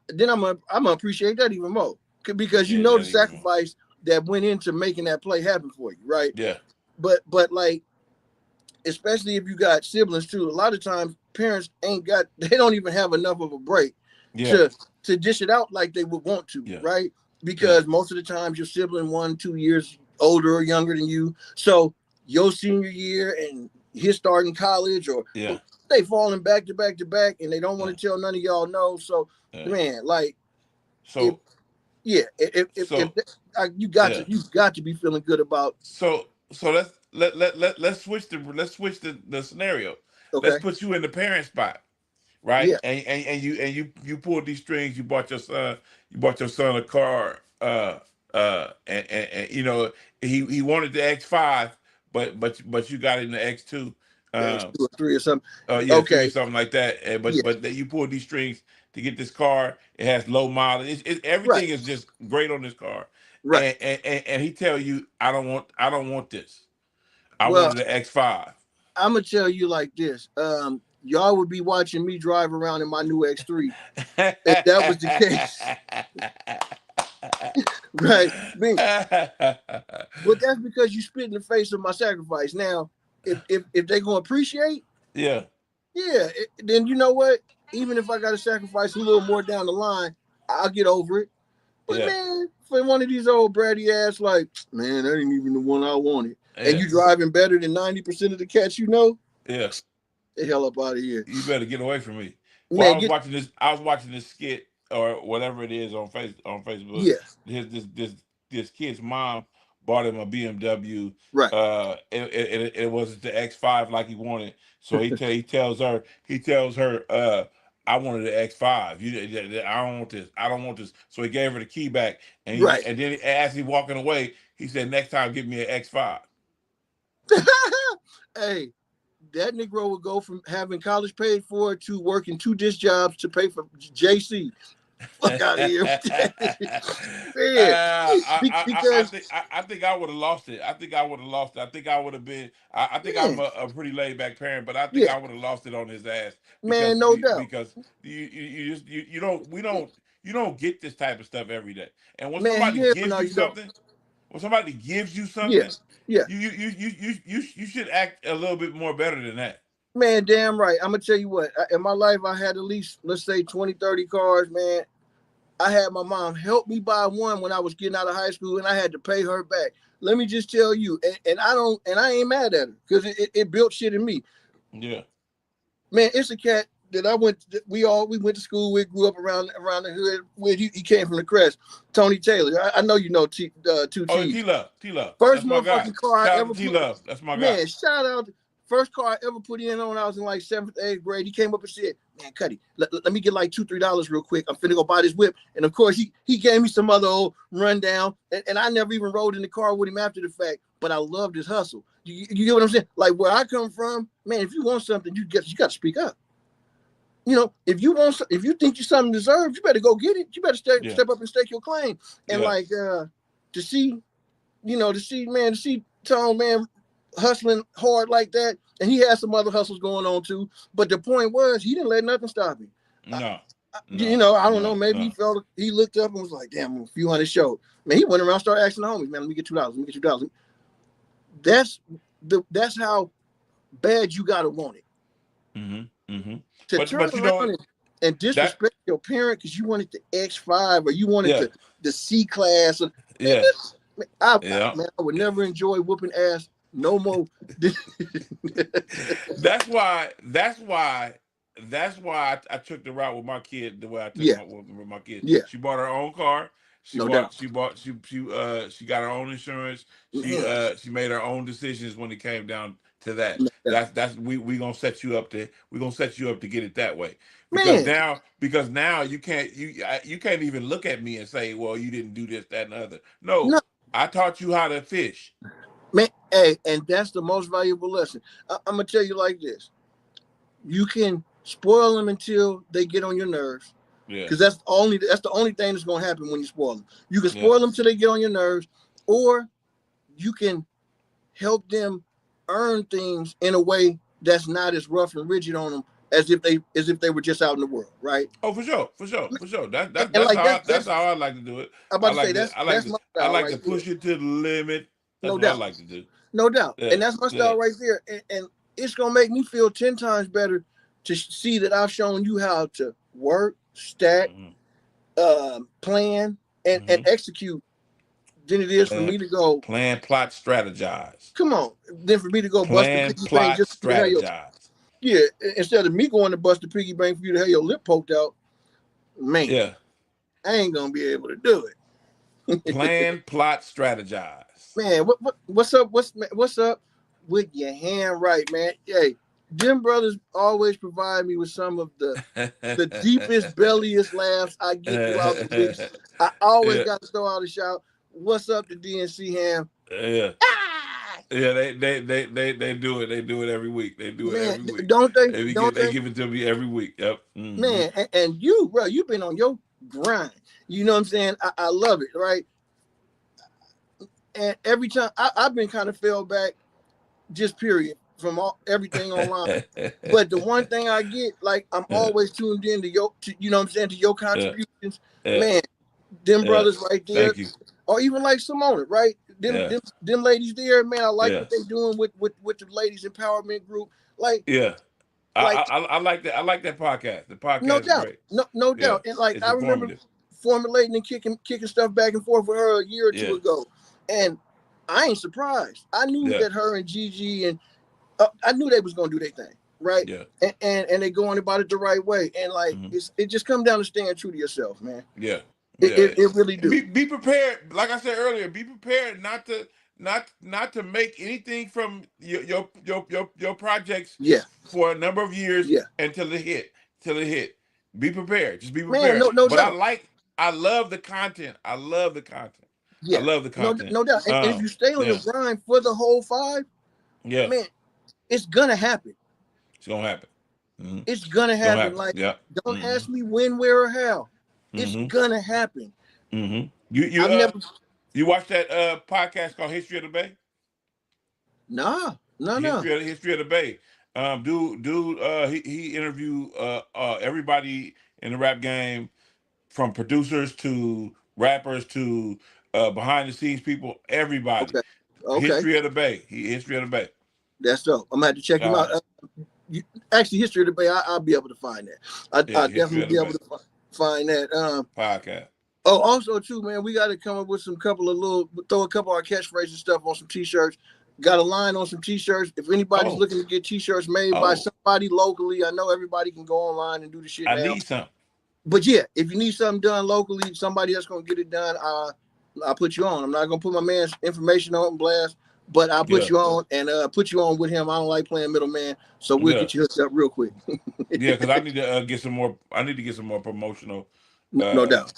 [SPEAKER 2] Then I'm gonna appreciate that even more because you
[SPEAKER 1] Yeah,
[SPEAKER 2] know the
[SPEAKER 1] that even more.
[SPEAKER 2] sacrifice that went into making that play happen for you, right?
[SPEAKER 1] Yeah,
[SPEAKER 2] But like especially if you got siblings too. A lot of times parents they don't even have enough of a break
[SPEAKER 1] Yeah,
[SPEAKER 2] to dish it out like they would want to,
[SPEAKER 1] yeah,
[SPEAKER 2] right?
[SPEAKER 1] yeah,
[SPEAKER 2] Because most of the times your sibling 1, 2 years older or younger than you. So your senior year and his starting college, or
[SPEAKER 1] yeah,
[SPEAKER 2] they falling back to back to back, and they don't
[SPEAKER 1] yeah,
[SPEAKER 2] want to tell none of y'all no. So
[SPEAKER 1] yeah.
[SPEAKER 2] man, like if
[SPEAKER 1] So,
[SPEAKER 2] yeah, if
[SPEAKER 1] so,
[SPEAKER 2] you
[SPEAKER 1] yeah.
[SPEAKER 2] got to be feeling good about.
[SPEAKER 1] So let's switch the scenario. Let's
[SPEAKER 2] Okay,
[SPEAKER 1] put you in the parent spot, right?
[SPEAKER 2] yeah,
[SPEAKER 1] And you pulled these strings. You bought your son a car. And he wanted the X5, but you got in the X2.
[SPEAKER 2] the X
[SPEAKER 1] Um,
[SPEAKER 2] 2 or 3 or something.
[SPEAKER 1] yeah, three or
[SPEAKER 2] Okay,
[SPEAKER 1] something like that.
[SPEAKER 2] yeah,
[SPEAKER 1] But that you pulled these strings to get this car. It has low mileage.
[SPEAKER 2] right,
[SPEAKER 1] Everything is just great on this car.
[SPEAKER 2] right.
[SPEAKER 1] And he tell you, I don't want this. I
[SPEAKER 2] Well,
[SPEAKER 1] wanted the X5.
[SPEAKER 2] I'm gonna tell you like this. Y'all would be watching me drive around in my new X3 if that was the case, right? Me, but that's because you spit in the face of my sacrifice. Now, if they're gonna appreciate,
[SPEAKER 1] Yeah,
[SPEAKER 2] yeah, then you know what? Even if I got to sacrifice a little more down the line, I'll get over it. But
[SPEAKER 1] yeah,
[SPEAKER 2] man, for one of these old bratty ass, like, man, that ain't even the one I wanted. And
[SPEAKER 1] yeah,
[SPEAKER 2] you driving better than 90% of the cats you know,
[SPEAKER 1] yeah.
[SPEAKER 2] the hell up out of here.
[SPEAKER 1] You better get away from me. Well,
[SPEAKER 2] Man, get
[SPEAKER 1] I was watching this skit or whatever it is on Facebook.
[SPEAKER 2] yeah,
[SPEAKER 1] This kid's mom bought him a BMW.
[SPEAKER 2] right.
[SPEAKER 1] It wasn't the X5 like he wanted. So he tells her, I wanted the X5. I don't want this. I don't want this. So he gave her the key back,
[SPEAKER 2] Right.
[SPEAKER 1] and then as he walking away, he said, "Next time, give me an X5."
[SPEAKER 2] Hey, that Negro would go from having college paid for to working 2 disc jobs to pay for JC. Fuck out of here. Man, because
[SPEAKER 1] I think I would have lost it. I think I would have lost it. I think I would have been. I think I'm
[SPEAKER 2] man,
[SPEAKER 1] a pretty laid back parent, but I think
[SPEAKER 2] yeah,
[SPEAKER 1] I would have lost it on his ass
[SPEAKER 2] man, no doubt.
[SPEAKER 1] because you don't get this type of stuff every day. And
[SPEAKER 2] Man, yeah, no, you don't.
[SPEAKER 1] when somebody gives you
[SPEAKER 2] Yeah,
[SPEAKER 1] something,
[SPEAKER 2] yeah.
[SPEAKER 1] you should act a little bit more better than that.
[SPEAKER 2] Man, damn right. I'm gonna tell you what. In my life, I had at least, let's say, 20, 30 cars, man. I had my mom help me buy one when I was getting out of high school, and I had to pay her back. Let me just tell you, and I ain't mad at her because it built shit in me.
[SPEAKER 1] Yeah.
[SPEAKER 2] Man, it's a cat that we went to school with, grew up around the hood with. He came from the Crest. Tony Taylor. I know you know Two
[SPEAKER 1] Oh,
[SPEAKER 2] T's.
[SPEAKER 1] T Love.
[SPEAKER 2] First
[SPEAKER 1] That's my guy.
[SPEAKER 2] motherfucking car I
[SPEAKER 1] Shout out
[SPEAKER 2] ever
[SPEAKER 1] to T
[SPEAKER 2] put.
[SPEAKER 1] Love. That's my guy.
[SPEAKER 2] Man, shout out. First car I ever put in on when I was in like 7th, 8th grade. He came up and said, man, Cuddy, let me get like $2, $3 real quick. I'm finna go buy this whip. And of course, he gave me some other old rundown. And I never even rode in the car with him after the fact. But I loved his hustle. You get what I'm saying? Like where I come from, man, if you want something, you got to speak up. You know, if you think you something deserves, you better go get it. You better
[SPEAKER 1] Yeah.
[SPEAKER 2] step up and stake your claim. And
[SPEAKER 1] Yeah.
[SPEAKER 2] like to see Tone, man, hustling hard like that, and he had some other hustles going on too. But the point was, he didn't let nothing stop him.
[SPEAKER 1] No.
[SPEAKER 2] I don't know. Maybe
[SPEAKER 1] No.
[SPEAKER 2] he looked up and was like, "Damn, a few hundred showed." Man, he went around, started asking the homies, "Man, let me get $2. Let me get $2." That's how bad you gotta want it
[SPEAKER 1] Mm-hmm. Mm-hmm.
[SPEAKER 2] to turn
[SPEAKER 1] But you know
[SPEAKER 2] around
[SPEAKER 1] what?
[SPEAKER 2] and
[SPEAKER 1] That
[SPEAKER 2] disrespect your parent because you wanted the X5 or you wanted
[SPEAKER 1] yeah.
[SPEAKER 2] the C class. Man,
[SPEAKER 1] Yeah. Yeah.
[SPEAKER 2] I would never enjoy whooping ass no more.
[SPEAKER 1] That's why I took the route with my kid the way I took
[SPEAKER 2] Yeah,
[SPEAKER 1] with my kid.
[SPEAKER 2] yeah,
[SPEAKER 1] She bought her own car. She
[SPEAKER 2] no
[SPEAKER 1] bought
[SPEAKER 2] doubt.
[SPEAKER 1] she bought she got her own insurance.
[SPEAKER 2] Mhm.
[SPEAKER 1] She made her own decisions when it came down to that.
[SPEAKER 2] No doubt.
[SPEAKER 1] That's we gonna set you up to get it that way. Because
[SPEAKER 2] Man,
[SPEAKER 1] now you can't even look at me and say, well, you didn't do this, that, and the other. No,
[SPEAKER 2] no,
[SPEAKER 1] I taught you how to fish.
[SPEAKER 2] man, hey, and that's the most valuable lesson. I'm gonna tell you like this: you can spoil them until they get on your nerves,
[SPEAKER 1] Yeah.
[SPEAKER 2] because that's the only thing that's gonna happen when you spoil them. You can
[SPEAKER 1] Yeah.
[SPEAKER 2] spoil them till they get on your nerves, or you can help them earn things in a way that's not as rough and rigid on them as if they were just out in the world, right?
[SPEAKER 1] Oh, for sure, for sure, for sure.
[SPEAKER 2] And like
[SPEAKER 1] That's how I like to do it.
[SPEAKER 2] I'm about to say that's my
[SPEAKER 1] I
[SPEAKER 2] style
[SPEAKER 1] like
[SPEAKER 2] right
[SPEAKER 1] to
[SPEAKER 2] there,
[SPEAKER 1] push it to the limit. That's
[SPEAKER 2] no
[SPEAKER 1] what I
[SPEAKER 2] doubt.
[SPEAKER 1] like to do.
[SPEAKER 2] No doubt.
[SPEAKER 1] Yeah,
[SPEAKER 2] And that's my
[SPEAKER 1] yeah,
[SPEAKER 2] style right there. And it's gonna make me feel 10 times better to see that I've shown you how to work, stack, plan, and execute than it is for
[SPEAKER 1] Plan,
[SPEAKER 2] me to go,
[SPEAKER 1] plan, plot, strategize.
[SPEAKER 2] come on, then for me to go bust the
[SPEAKER 1] Plan,
[SPEAKER 2] piggy bank
[SPEAKER 1] plot,
[SPEAKER 2] just for you to have your,
[SPEAKER 1] strategize.
[SPEAKER 2] yeah, instead of me going to bust the piggy bank for you to have your lip poked out, man,
[SPEAKER 1] Yeah.
[SPEAKER 2] I ain't gonna be able to do it.
[SPEAKER 1] Plan, plot, strategize.
[SPEAKER 2] Man, what's up? What's up with your hand right, man? Hey, Jim Brothers always provide me with some of the deepest, belliest laughs I get throughout the weeks. I always
[SPEAKER 1] Yeah.
[SPEAKER 2] got to throw out a shout. What's up to DNC Ham?
[SPEAKER 1] Yeah.
[SPEAKER 2] Ah!
[SPEAKER 1] Yeah, they do it. They do it every week. They do it
[SPEAKER 2] Man,
[SPEAKER 1] every week.
[SPEAKER 2] don't they?
[SPEAKER 1] They
[SPEAKER 2] Don't
[SPEAKER 1] they
[SPEAKER 2] they?
[SPEAKER 1] give it to me every week. Yep. Mm-hmm.
[SPEAKER 2] Man, and you, bro, you've been on your grind. You know what I'm saying? I love it, right? And every time I've been kind of fell back, just period, from everything online. But the one thing I get, like, I'm always tuned in to your, you know what I'm saying, to your contributions.
[SPEAKER 1] Yeah.
[SPEAKER 2] Man, them
[SPEAKER 1] Yeah.
[SPEAKER 2] brothers right there,
[SPEAKER 1] Thank you.
[SPEAKER 2] or even like Simona, right?
[SPEAKER 1] Yeah.
[SPEAKER 2] Them ladies there, man. I like
[SPEAKER 1] Yeah.
[SPEAKER 2] what they doing with the ladies empowerment group. Like,
[SPEAKER 1] Yeah.
[SPEAKER 2] like
[SPEAKER 1] I like that. I like that podcast. The
[SPEAKER 2] no
[SPEAKER 1] podcast is
[SPEAKER 2] doubt,
[SPEAKER 1] great.
[SPEAKER 2] no
[SPEAKER 1] Yeah.
[SPEAKER 2] doubt. And like
[SPEAKER 1] It's
[SPEAKER 2] I remember
[SPEAKER 1] informative.
[SPEAKER 2] formulating and kicking stuff back and forth with her a year or two
[SPEAKER 1] Yeah.
[SPEAKER 2] ago, and I ain't surprised. I knew
[SPEAKER 1] Yeah.
[SPEAKER 2] that her and Gigi and I knew they was gonna do their thing, right?
[SPEAKER 1] Yeah.
[SPEAKER 2] And they going about it the right way, and like it just comes down to staying true to yourself, man.
[SPEAKER 1] Yeah.
[SPEAKER 2] It,
[SPEAKER 1] Yeah.
[SPEAKER 2] it, it really do.
[SPEAKER 1] Be prepared. Like I said earlier, be prepared not to make anything from your projects
[SPEAKER 2] Yeah,
[SPEAKER 1] for a number of years
[SPEAKER 2] yeah,
[SPEAKER 1] until it hit. Till it hit. Be prepared. Just be
[SPEAKER 2] man.
[SPEAKER 1] prepared.
[SPEAKER 2] No
[SPEAKER 1] But
[SPEAKER 2] doubt.
[SPEAKER 1] I love the content. I love the content. I
[SPEAKER 2] Yeah,
[SPEAKER 1] love the content.
[SPEAKER 2] no doubt. And if you stay on
[SPEAKER 1] Yeah.
[SPEAKER 2] the grind for the whole 5,
[SPEAKER 1] Yeah.
[SPEAKER 2] man, it's gonna happen.
[SPEAKER 1] It's gonna happen. Mm-hmm.
[SPEAKER 2] It's gonna
[SPEAKER 1] It's gonna
[SPEAKER 2] happen.
[SPEAKER 1] happen.
[SPEAKER 2] Like,
[SPEAKER 1] Yeah.
[SPEAKER 2] don't ask me when, where, or how. It's
[SPEAKER 1] Mm-hmm.
[SPEAKER 2] gonna happen.
[SPEAKER 1] Mm-hmm.
[SPEAKER 2] I've never.
[SPEAKER 1] You watched that podcast called History of the Bay?
[SPEAKER 2] Nah.
[SPEAKER 1] History of the Bay. He interviewed everybody in the rap game, from producers to rappers to behind the scenes people, everybody.
[SPEAKER 2] Okay. Okay.
[SPEAKER 1] History of the Bay. History of the Bay.
[SPEAKER 2] That's dope. I'm gonna have to check him out. Actually, History of the Bay, I'll be able to find that. I'll definitely be able to find that.
[SPEAKER 1] Podcast.
[SPEAKER 2] Oh, also too, man, we got to come up with throw a couple of our catchphrases stuff on some t-shirts. Got a line on some t-shirts. If anybody's looking to get t-shirts made by somebody locally, I know everybody can go online and do the shit now.
[SPEAKER 1] I need some.
[SPEAKER 2] But yeah, if you need something done locally, somebody that's gonna get it done, I'll put you on. I'm not gonna put my man's information on blast, but I'll put you on and put you on with him. I don't like playing middleman, so we'll get you hooked up real quick.
[SPEAKER 1] Yeah, because I need to get some more. I need to get some more promotional.
[SPEAKER 2] No doubt.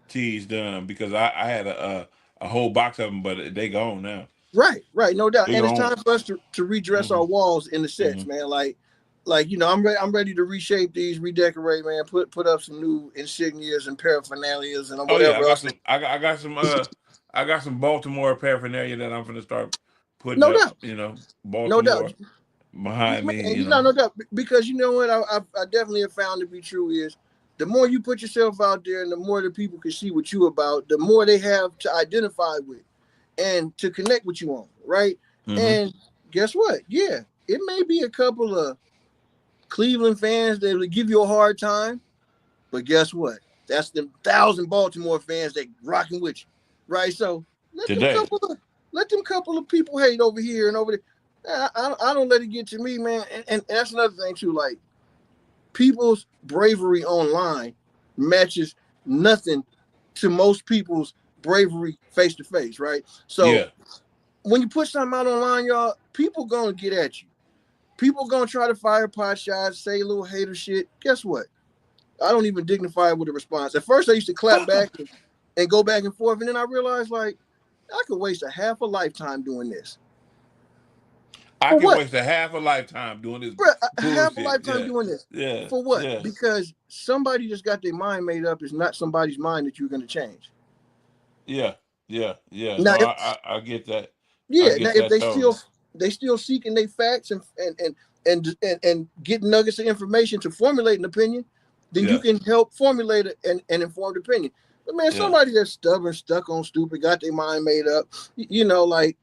[SPEAKER 1] Tees done, because I had a whole box of them, but they gone now.
[SPEAKER 2] Right, no doubt. And it's time for us to redress our walls in the sets, man. Like I'm ready to reshape these, redecorate, man. Put up some new insignias and paraphernalias and whatever else.
[SPEAKER 1] I got some Baltimore paraphernalia that I'm gonna start putting
[SPEAKER 2] no
[SPEAKER 1] up.
[SPEAKER 2] Doubt.
[SPEAKER 1] You know, Baltimore
[SPEAKER 2] no doubt.
[SPEAKER 1] Behind me.
[SPEAKER 2] And no doubt, because you know what I definitely have found to be true is, the more you put yourself out there and the more the people can see what you about, the more they have to identify with and to connect with you on, right? And guess what? Yeah, it may be a couple of Cleveland fans that will give you a hard time, but guess what? That's them 1,000 Baltimore fans that rocking with you, right? So let them couple of people hate over here and over there. I don't let it get to me, man. And that's another thing too, like, people's bravery online matches nothing to most people's bravery face to face, right? So when you put something out online, y'all, people gonna get at you. People gonna try to fire pot shots, say a little hater shit. Guess what? I don't even dignify it with a response. At first, I used to clap back and go back and forth, and then I realized, like, I could waste a half a lifetime doing this.
[SPEAKER 1] I can waste a half a lifetime doing this.
[SPEAKER 2] Bruh, half a lifetime doing this.
[SPEAKER 1] Yeah.
[SPEAKER 2] For what?
[SPEAKER 1] Yeah.
[SPEAKER 2] Because somebody just got their mind made up is not somebody's mind that you're going to change.
[SPEAKER 1] Yeah. Now, no, I get that.
[SPEAKER 2] Yeah. Now, if they still seeking their facts and get nuggets of information to formulate an opinion, then you can help formulate an informed opinion. But man, somebody that's stubborn, stuck on stupid, got their mind made up, you know, like,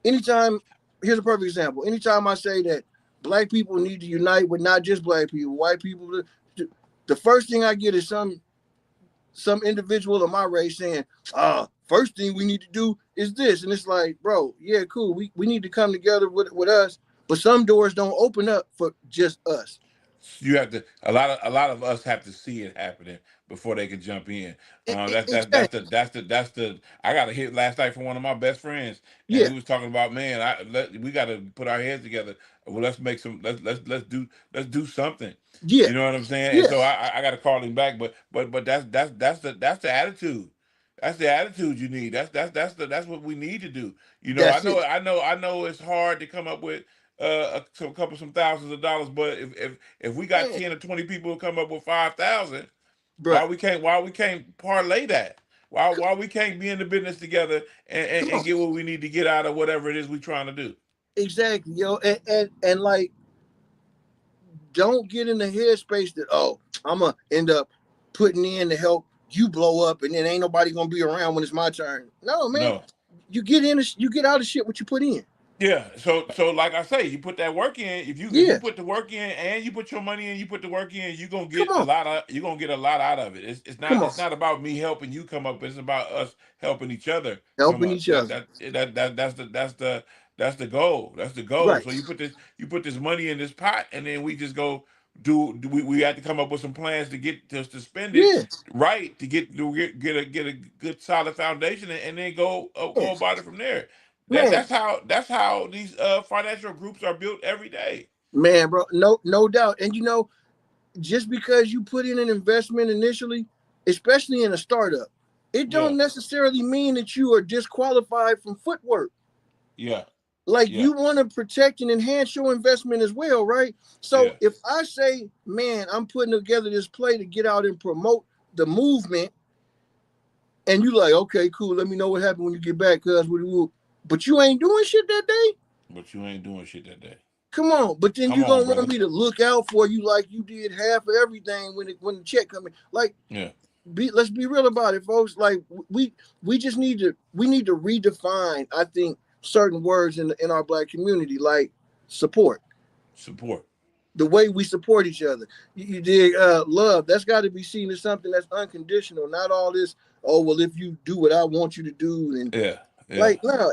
[SPEAKER 2] anytime here's a perfect example. Anytime I say that black people need to unite with not just black people, white people, the first thing I get is some individual of my race saying, first thing we need to do is this. And it's like, bro, yeah, cool. We need to come together with us, but some doors don't open up for just us.
[SPEAKER 1] You have to a lot of us have to see it happening before they can jump in.
[SPEAKER 2] Exactly.
[SPEAKER 1] That's the I got a hit last night from one of my best friends, and
[SPEAKER 2] Yeah.
[SPEAKER 1] he was talking about, man, we got to put our heads together. Well, let's make some let's do something.
[SPEAKER 2] Yeah.
[SPEAKER 1] You know what I'm saying? And
[SPEAKER 2] Yeah.
[SPEAKER 1] so I got to call him back, but that's the attitude. That's the attitude you need. That's what we need to do. You know,
[SPEAKER 2] That's it.
[SPEAKER 1] I know it's hard to come up with some thousands of dollars, but if we got
[SPEAKER 2] Man,
[SPEAKER 1] 10 or 20 people who come up with 5,000,
[SPEAKER 2] bruh,
[SPEAKER 1] why we can't parlay that? Why we can't be in the business together
[SPEAKER 2] come
[SPEAKER 1] and
[SPEAKER 2] on.
[SPEAKER 1] get what we need to get out of whatever it is we trying to do?
[SPEAKER 2] Exactly, yo. And like, don't get in the headspace that, oh, I'm gonna end up putting in to help you blow up, and then ain't nobody gonna be around when it's my turn. No, man,
[SPEAKER 1] No.
[SPEAKER 2] you get in, you get out of shit what you put in.
[SPEAKER 1] Yeah, so like I say, you put that work in. If you
[SPEAKER 2] Yeah,
[SPEAKER 1] put the work in and you put your money in, you put the work in,
[SPEAKER 2] come on,
[SPEAKER 1] you're gonna get a lot out of it.
[SPEAKER 2] come on,
[SPEAKER 1] it's not about me helping you come up. It's about us helping each other come
[SPEAKER 2] helping
[SPEAKER 1] up.
[SPEAKER 2] each other.
[SPEAKER 1] That's the goal. That's the goal.
[SPEAKER 2] Right,
[SPEAKER 1] So you put this money in this pot, and then we just go we have to come up with some plans to get to spend it
[SPEAKER 2] yeah,
[SPEAKER 1] right get a good solid foundation, and then
[SPEAKER 2] yeah.
[SPEAKER 1] go about it from there.
[SPEAKER 2] Man,
[SPEAKER 1] That's how these financial groups are built every day.
[SPEAKER 2] man, bro, no doubt. And just because you put in an investment initially, especially in a startup, it
[SPEAKER 1] Yeah,
[SPEAKER 2] don't necessarily mean that you are disqualified from footwork.
[SPEAKER 1] yeah,
[SPEAKER 2] Like,
[SPEAKER 1] yeah,
[SPEAKER 2] you want to protect and enhance your investment as well, right? So
[SPEAKER 1] yeah.
[SPEAKER 2] if I say, man, I'm putting together this play to get out and promote the movement, and you like, okay, cool, let me know what happened when you get back, cuz but you ain't doing shit that day.
[SPEAKER 1] But you ain't doing shit that day.
[SPEAKER 2] Come on, but then
[SPEAKER 1] Come
[SPEAKER 2] you
[SPEAKER 1] on,
[SPEAKER 2] gonna want
[SPEAKER 1] brother.
[SPEAKER 2] me to look out for you like you did half of everything when the check coming. Like,
[SPEAKER 1] Yeah,
[SPEAKER 2] let's be real about it, folks. Like, we just need to redefine, I think, certain words in our black community, like support.
[SPEAKER 1] support,
[SPEAKER 2] The way we support each other. You dig? Love. That's got to be seen as something that's unconditional, not all this. Oh well, if you do what I want you to do, and
[SPEAKER 1] yeah, yeah,
[SPEAKER 2] like, no,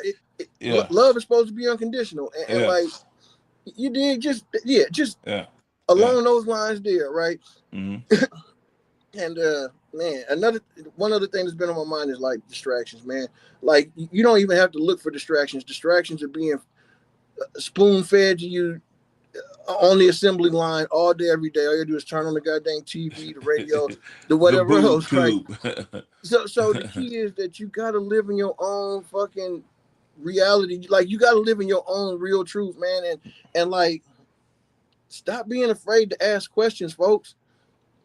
[SPEAKER 1] yeah,
[SPEAKER 2] love is supposed to be unconditional, and
[SPEAKER 1] yeah,
[SPEAKER 2] like, you did just
[SPEAKER 1] yeah, yeah.
[SPEAKER 2] along those lines there, right?
[SPEAKER 1] Hmm.
[SPEAKER 2] And man, another one other thing that's been on my mind is like distractions, man. Like, you don't even have to look for distractions. Distractions are being spoon fed to you on the assembly line all day, every day. All you do is turn on the goddamn TV, the radio, the
[SPEAKER 1] The
[SPEAKER 2] whatever
[SPEAKER 1] boob
[SPEAKER 2] else, right?
[SPEAKER 1] tube.
[SPEAKER 2] So the key is that you gotta live in your own fucking reality. Like, you gotta live in your own real truth, man. And like, stop being afraid to ask questions, folks.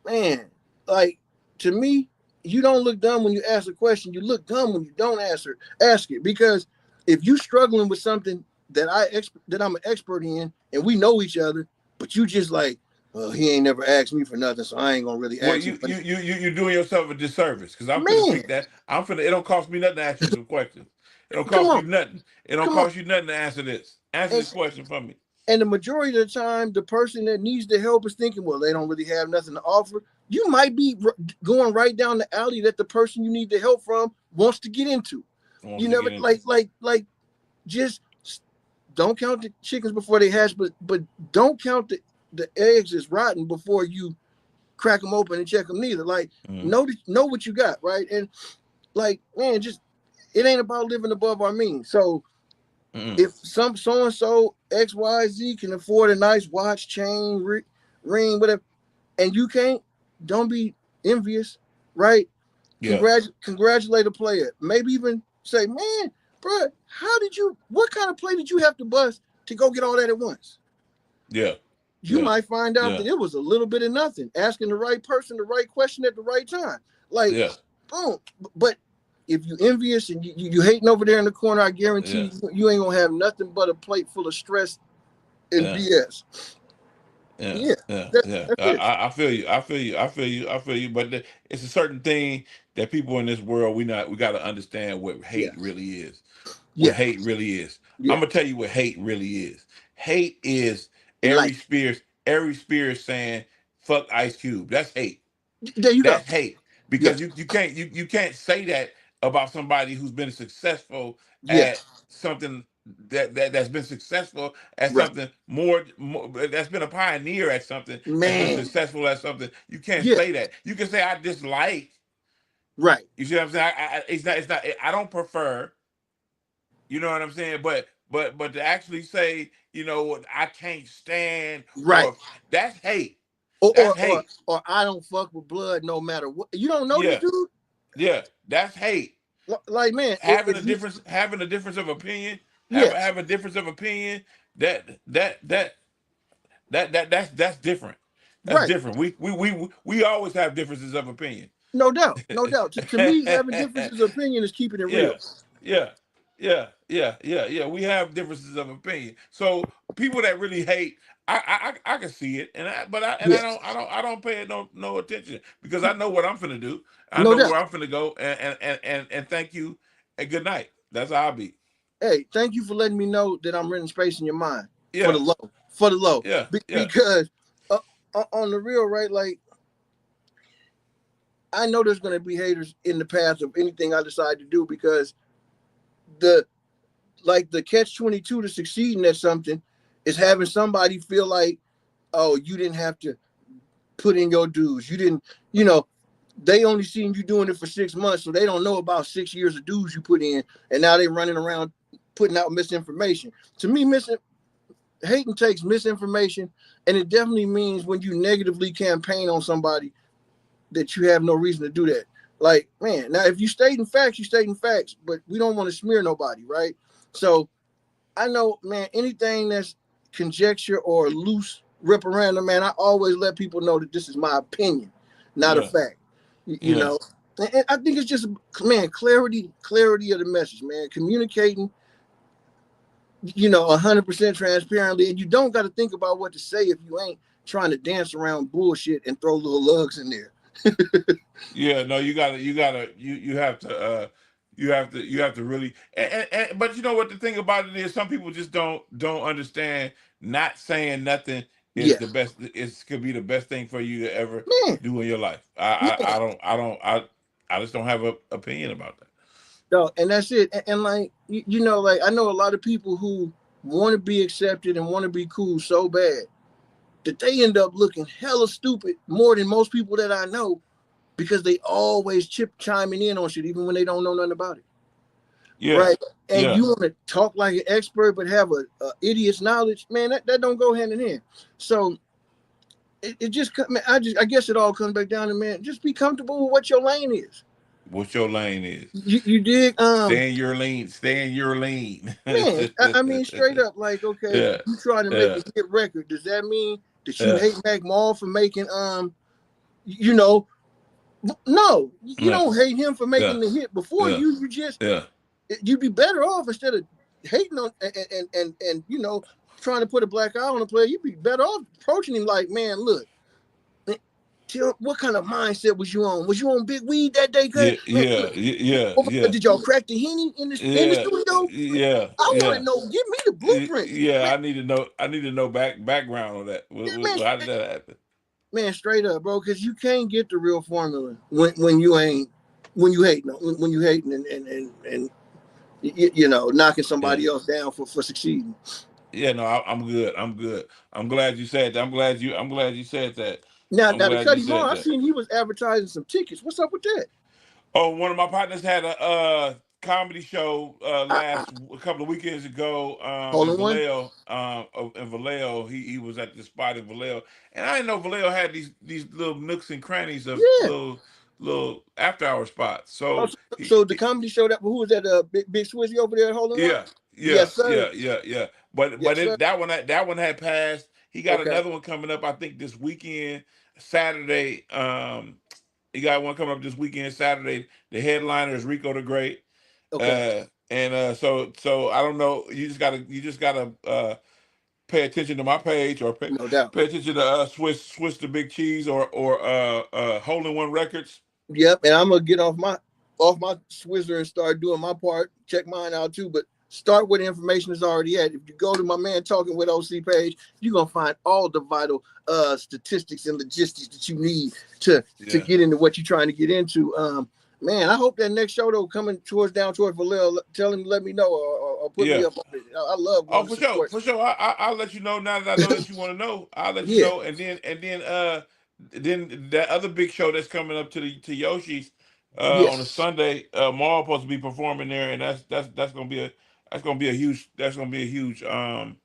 [SPEAKER 2] Man, like, to me, you don't look dumb when you ask a question. You look dumb when you don't ask it. Because if you struggling with something that I'm an expert in, and we know each other, but you just like, well, he ain't never asked me for nothing, so I ain't gonna really
[SPEAKER 1] Well,
[SPEAKER 2] ask him. But
[SPEAKER 1] you're doing yourself a disservice, because I'm finna
[SPEAKER 2] man,
[SPEAKER 1] pick that. I'm finna. It don't cost me nothing to ask you some questions. It don't
[SPEAKER 2] come
[SPEAKER 1] cost
[SPEAKER 2] on,
[SPEAKER 1] you nothing. It don't
[SPEAKER 2] come on.
[SPEAKER 1] cost you nothing to answer this. Answer
[SPEAKER 2] And
[SPEAKER 1] this question for me.
[SPEAKER 2] and the majority of the time, the person that needs the help is thinking, well, they don't really have nothing to offer. You might be going right down the alley that the person you need the help from wants to get into.
[SPEAKER 1] Wants
[SPEAKER 2] You
[SPEAKER 1] to
[SPEAKER 2] never
[SPEAKER 1] get into.
[SPEAKER 2] like just don't count the chickens before they hatch, but don't count the eggs as rotten before you crack them open and check them neither. Like,
[SPEAKER 1] Mm-hmm.
[SPEAKER 2] know what you got, right? And like, man, just, it ain't about living above our means. So
[SPEAKER 1] Mm-hmm.
[SPEAKER 2] if some so and so XYZ can afford a nice watch, chain, ring, whatever, and you can't, don't be envious, right?
[SPEAKER 1] Yeah,
[SPEAKER 2] Congratulate a player. Maybe even say, man, bro, what kind of play did you have to bust to go get all that at once?
[SPEAKER 1] yeah,
[SPEAKER 2] You
[SPEAKER 1] yeah,
[SPEAKER 2] might find out
[SPEAKER 1] yeah,
[SPEAKER 2] that it was a little bit of nothing. Asking the right person the right question at the right time. Like,
[SPEAKER 1] yeah,
[SPEAKER 2] boom. But if you envious and you hating over there in the corner, I
[SPEAKER 1] yeah,
[SPEAKER 2] guarantee you ain't gonna have nothing but a plate full of stress and
[SPEAKER 1] yeah.
[SPEAKER 2] BS.
[SPEAKER 1] Yeah,
[SPEAKER 2] Yeah,
[SPEAKER 1] yeah, yeah.
[SPEAKER 2] that's it.
[SPEAKER 1] I feel you. I feel you. I feel you. I feel you. But it's a certain thing that people in this world we got to understand what hate
[SPEAKER 2] Yes.
[SPEAKER 1] really is. What
[SPEAKER 2] Yeah.
[SPEAKER 1] hate really is. I'm
[SPEAKER 2] Yeah.
[SPEAKER 1] gonna tell you what hate really is. Hate is
[SPEAKER 2] Like,
[SPEAKER 1] Ari Spears saying "fuck Ice Cube." That's hate.
[SPEAKER 2] there you go.
[SPEAKER 1] That's hate
[SPEAKER 2] Yeah.
[SPEAKER 1] because you can't say that about somebody who's been successful at
[SPEAKER 2] Yes.
[SPEAKER 1] something that's been successful at
[SPEAKER 2] Right.
[SPEAKER 1] something more that's been a pioneer at something that's been
[SPEAKER 2] Man.
[SPEAKER 1] successful at something. You can't
[SPEAKER 2] Yeah.
[SPEAKER 1] say that. You can say I dislike.
[SPEAKER 2] Right.
[SPEAKER 1] You see what I'm saying? It's not. I don't prefer. You know what I'm saying? But to actually say, I can't stand
[SPEAKER 2] Right.
[SPEAKER 1] that's hate.
[SPEAKER 2] Or
[SPEAKER 1] That's
[SPEAKER 2] or or,
[SPEAKER 1] hate.
[SPEAKER 2] or I don't fuck with blood no matter what. You don't know this
[SPEAKER 1] Yeah,
[SPEAKER 2] dude?
[SPEAKER 1] yeah. That's hate.
[SPEAKER 2] Like, man, if you,
[SPEAKER 1] Having a difference of opinion,
[SPEAKER 2] yes.
[SPEAKER 1] have a difference of opinion. That's different. That's
[SPEAKER 2] Right.
[SPEAKER 1] different. We always have differences of opinion.
[SPEAKER 2] No doubt. No doubt. To me, having differences of opinion is keeping it
[SPEAKER 1] Yeah,
[SPEAKER 2] real.
[SPEAKER 1] yeah, yeah. We have differences of opinion. So people that really hate, I can see it, and
[SPEAKER 2] Yes.
[SPEAKER 1] I don't pay it no attention because I know what I'm finna do. I
[SPEAKER 2] No
[SPEAKER 1] know
[SPEAKER 2] doubt.
[SPEAKER 1] where I'm finna go, and thank you and good night. That's how I be.
[SPEAKER 2] Hey, thank you for letting me know that I'm renting space in your mind for the
[SPEAKER 1] Yeah,
[SPEAKER 2] low. For the low.
[SPEAKER 1] yeah,
[SPEAKER 2] Because on the real, right, like, I know there's going to be haters in the path of anything I decide to do because the the catch 22 to succeeding at something is having somebody feel like, oh, you didn't have to put in your dues. You didn't, you know, they only seen you doing it for 6 months, so they don't know about 6 years of dues you put in, and now they running around putting out misinformation. To me, hating takes misinformation, and it definitely means when you negatively campaign on somebody that you have no reason to do that. Like, man, now if you stating facts, you stating facts, but we don't want to smear nobody, right? So I know, man, anything that's conjecture or loose rip around, man, I always let people know that this is my opinion, not a
[SPEAKER 1] yeah,
[SPEAKER 2] fact. You
[SPEAKER 1] yeah,
[SPEAKER 2] know, and I think it's just, man, clarity of the message, man, communicating, 100% transparently, and you don't got to think about what to say if you ain't trying to dance around bullshit and throw little lugs in there.
[SPEAKER 1] yeah. No, you have to you have to really but you know what the thing about it is some people just don't understand not saying nothing is
[SPEAKER 2] Yeah,
[SPEAKER 1] the best it could be the best thing for you to ever
[SPEAKER 2] man,
[SPEAKER 1] do in your life.
[SPEAKER 2] man,
[SPEAKER 1] I just don't have an opinion about that.
[SPEAKER 2] dog, and that's it. And like, like, I know a lot of people who want to be accepted and want to be cool so bad that they end up looking hella stupid more than most people that I know because they always chiming in on shit even when they don't know nothing about it.
[SPEAKER 1] Yeah,
[SPEAKER 2] Right. And
[SPEAKER 1] yeah,
[SPEAKER 2] you want to talk like an expert but have a idiot's knowledge, man, that don't go hand in hand. So it just, man, I guess it all comes back down to, man, just be comfortable with what your lane is.
[SPEAKER 1] what your lane is.
[SPEAKER 2] You dig?
[SPEAKER 1] Stay in your lane. Stay in your lane.
[SPEAKER 2] Man, I mean, straight up, like, okay,
[SPEAKER 1] Yeah,
[SPEAKER 2] you trying to make
[SPEAKER 1] yeah,
[SPEAKER 2] a hit record. Does that mean that you
[SPEAKER 1] yeah,
[SPEAKER 2] hate Mac Mall for making you know, no, you
[SPEAKER 1] yeah,
[SPEAKER 2] don't hate him for
[SPEAKER 1] yeah,
[SPEAKER 2] making the hit before
[SPEAKER 1] yeah,
[SPEAKER 2] you. You just,
[SPEAKER 1] yeah.
[SPEAKER 2] you'd be better off instead of hating on and trying to put a black eye on a player. You'd be better off approaching him like, man, look, man, what kind of mindset was you on? Was you on big weed that day? Cause
[SPEAKER 1] Yeah,
[SPEAKER 2] man,
[SPEAKER 1] yeah,
[SPEAKER 2] look,
[SPEAKER 1] yeah,
[SPEAKER 2] oh my God,
[SPEAKER 1] yeah,
[SPEAKER 2] did y'all crack the henny in the
[SPEAKER 1] yeah,
[SPEAKER 2] studio?
[SPEAKER 1] yeah,
[SPEAKER 2] I want to
[SPEAKER 1] yeah,
[SPEAKER 2] know. Give me the blueprint,
[SPEAKER 1] yeah.
[SPEAKER 2] man.
[SPEAKER 1] I need to know. I need to know background on that.
[SPEAKER 2] Man,
[SPEAKER 1] How did that happen?
[SPEAKER 2] man, straight up, bro, because you can't get the real formula when you ain't when you hating when you hating and knocking
[SPEAKER 1] Yeah,
[SPEAKER 2] somebody else down for succeeding.
[SPEAKER 1] yeah. No, I'm good. I'm good. I'm glad you said that. I'm glad you said that. I'm
[SPEAKER 2] Now to
[SPEAKER 1] glad you
[SPEAKER 2] cut him
[SPEAKER 1] said
[SPEAKER 2] off, I
[SPEAKER 1] that.
[SPEAKER 2] seen he was advertising some tickets. What's up with that?
[SPEAKER 1] Oh, one of my partners had a comedy show
[SPEAKER 2] I,
[SPEAKER 1] a couple of weekends ago
[SPEAKER 2] hole
[SPEAKER 1] in
[SPEAKER 2] in one.
[SPEAKER 1] Vallejo. In Vallejo, he was at the spot in Vallejo, and I didn't know Vallejo had these little nooks and crannies of
[SPEAKER 2] Yeah.
[SPEAKER 1] little after hour spots.
[SPEAKER 2] Oh,
[SPEAKER 1] So
[SPEAKER 2] so the comedy show that who was that? Big Swizzy over there holding one.
[SPEAKER 1] yeah, yeah,
[SPEAKER 2] Yes, sir.
[SPEAKER 1] yeah. But
[SPEAKER 2] Yes, sir.
[SPEAKER 1] that one had passed. He got
[SPEAKER 2] Okay.
[SPEAKER 1] another one coming up. I think this weekend, Saturday. He got one coming up this weekend, Saturday. The headliner is Rico the Great.
[SPEAKER 2] Okay.
[SPEAKER 1] So I don't know. You just gotta pay attention to my page or
[SPEAKER 2] No doubt.
[SPEAKER 1] pay attention to Swiss the Big Cheese or Hole in One Records.
[SPEAKER 2] Yep. And I'm gonna get off my Swizzer and start doing my part. Check mine out too. But Start where the information is already at. If you go to my man Talking with OC page, you're gonna find all the vital statistics and logistics that you need to get into what you're trying to get into. Man, I hope that next show though coming towards Vallejo, tell him to let me know or put me up on it. I love going
[SPEAKER 1] Oh,
[SPEAKER 2] to
[SPEAKER 1] for sure,
[SPEAKER 2] support.
[SPEAKER 1] for sure. I'll let you know now that I know that you want to know. I'll let you
[SPEAKER 2] Yeah.
[SPEAKER 1] know, and then that other big show that's coming up to Yoshi's on a
[SPEAKER 2] Yes.
[SPEAKER 1] Sunday. Maul supposed to be performing there, and that's gonna be a huge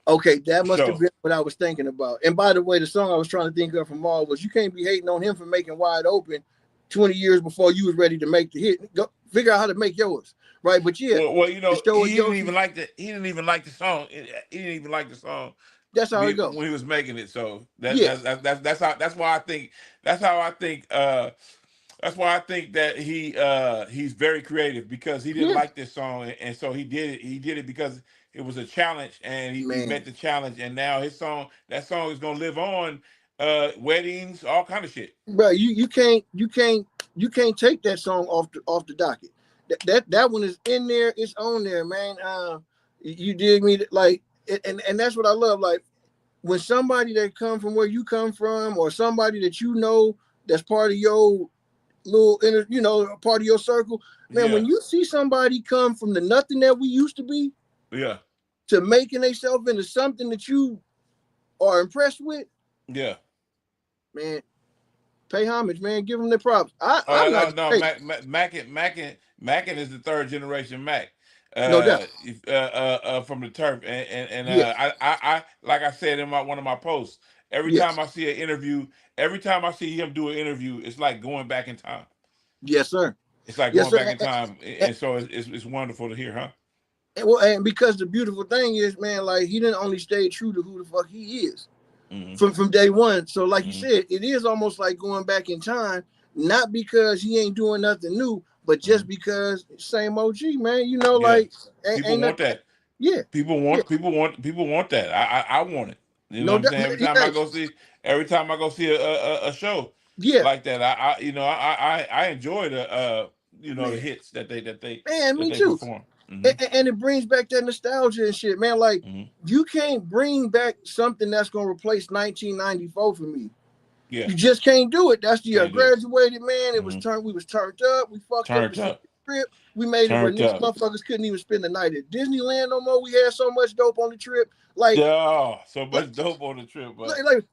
[SPEAKER 2] Okay, that must have
[SPEAKER 1] show.
[SPEAKER 2] been what I was thinking about. And by the way, the song I was trying to think of from Maul was "You Can't Be Hating on Him for Making Wide Open 20 years before you was ready to make the hit. Go figure out how to make yours, right?" But yeah,
[SPEAKER 1] Well,
[SPEAKER 2] the show with
[SPEAKER 1] he didn't
[SPEAKER 2] Yoshi,
[SPEAKER 1] even like the song. He didn't even like the song
[SPEAKER 2] that's how it go.
[SPEAKER 1] when he was making it. So
[SPEAKER 2] Yeah,
[SPEAKER 1] that's why I think that's how I think that's why I think that he's very creative, because he didn't
[SPEAKER 2] yeah,
[SPEAKER 1] like this song, and so he did it because it was a challenge, and he
[SPEAKER 2] man,
[SPEAKER 1] met the challenge, and now that song is gonna live on, weddings, all kind of shit.
[SPEAKER 2] bro. You can't take that song off the docket. That one is in there. It's on there, man. You dig me? Like, and that's what I love. Like when somebody that come from where you come from, or somebody that you know that's part of your little inner, part of your circle, man. When
[SPEAKER 1] Yeah,
[SPEAKER 2] you see somebody come from the nothing that we used to be
[SPEAKER 1] yeah,
[SPEAKER 2] to making themselves into something that you are impressed with,
[SPEAKER 1] yeah.
[SPEAKER 2] man, pay homage, man. Give them their props.
[SPEAKER 1] Oh
[SPEAKER 2] I'm not
[SPEAKER 1] no,
[SPEAKER 2] gonna
[SPEAKER 1] no,
[SPEAKER 2] say
[SPEAKER 1] Mackin is the third generation Mac.
[SPEAKER 2] no doubt.
[SPEAKER 1] From the turf, and
[SPEAKER 2] Yeah,
[SPEAKER 1] I like I said in one of my posts. Every time
[SPEAKER 2] yes,
[SPEAKER 1] I see an interview, every time I see him do an interview, it's like going back in time.
[SPEAKER 2] yes, sir.
[SPEAKER 1] It's like
[SPEAKER 2] Yes,
[SPEAKER 1] going
[SPEAKER 2] sir.
[SPEAKER 1] back in time,
[SPEAKER 2] And,
[SPEAKER 1] and so it's wonderful to hear, huh?
[SPEAKER 2] well, and because the beautiful thing is, man, like he didn't only stay true to who the fuck he is
[SPEAKER 1] Hmm.
[SPEAKER 2] from day one. So, like you
[SPEAKER 1] Hmm.
[SPEAKER 2] said, it is almost like going back in time, not because he ain't doing nothing new, but just
[SPEAKER 1] Hmm.
[SPEAKER 2] because same OG, man.
[SPEAKER 1] Yeah,
[SPEAKER 2] Like
[SPEAKER 1] people
[SPEAKER 2] ain't
[SPEAKER 1] want
[SPEAKER 2] nothing.
[SPEAKER 1] that.
[SPEAKER 2] Yeah, yeah,
[SPEAKER 1] People want that. I want it. You know
[SPEAKER 2] no
[SPEAKER 1] what I'm
[SPEAKER 2] doubt.
[SPEAKER 1] saying?
[SPEAKER 2] Yeah,
[SPEAKER 1] Every time I go see a show
[SPEAKER 2] yeah,
[SPEAKER 1] like that, I enjoy the the
[SPEAKER 2] man,
[SPEAKER 1] hits
[SPEAKER 2] man,
[SPEAKER 1] that
[SPEAKER 2] me
[SPEAKER 1] they
[SPEAKER 2] too.
[SPEAKER 1] perform. Hmm.
[SPEAKER 2] And it brings back that nostalgia and shit, man. Like
[SPEAKER 1] Hmm.
[SPEAKER 2] you can't bring back something that's gonna replace 1994 for me.
[SPEAKER 1] Yeah,
[SPEAKER 2] You just can't do it. That's the year I
[SPEAKER 1] can't do it.
[SPEAKER 2] graduated, man. It was
[SPEAKER 1] Hmm.
[SPEAKER 2] turned. We was turned up. We fucked up the
[SPEAKER 1] Turned
[SPEAKER 2] city
[SPEAKER 1] up,
[SPEAKER 2] trip. We made it where
[SPEAKER 1] turned
[SPEAKER 2] niggas
[SPEAKER 1] up.
[SPEAKER 2] motherfuckers couldn't even spend the night at Disneyland no more. We had so much dope on the trip. Like,
[SPEAKER 1] Yeah, so
[SPEAKER 2] like,
[SPEAKER 1] much dope on the trip, but
[SPEAKER 2] like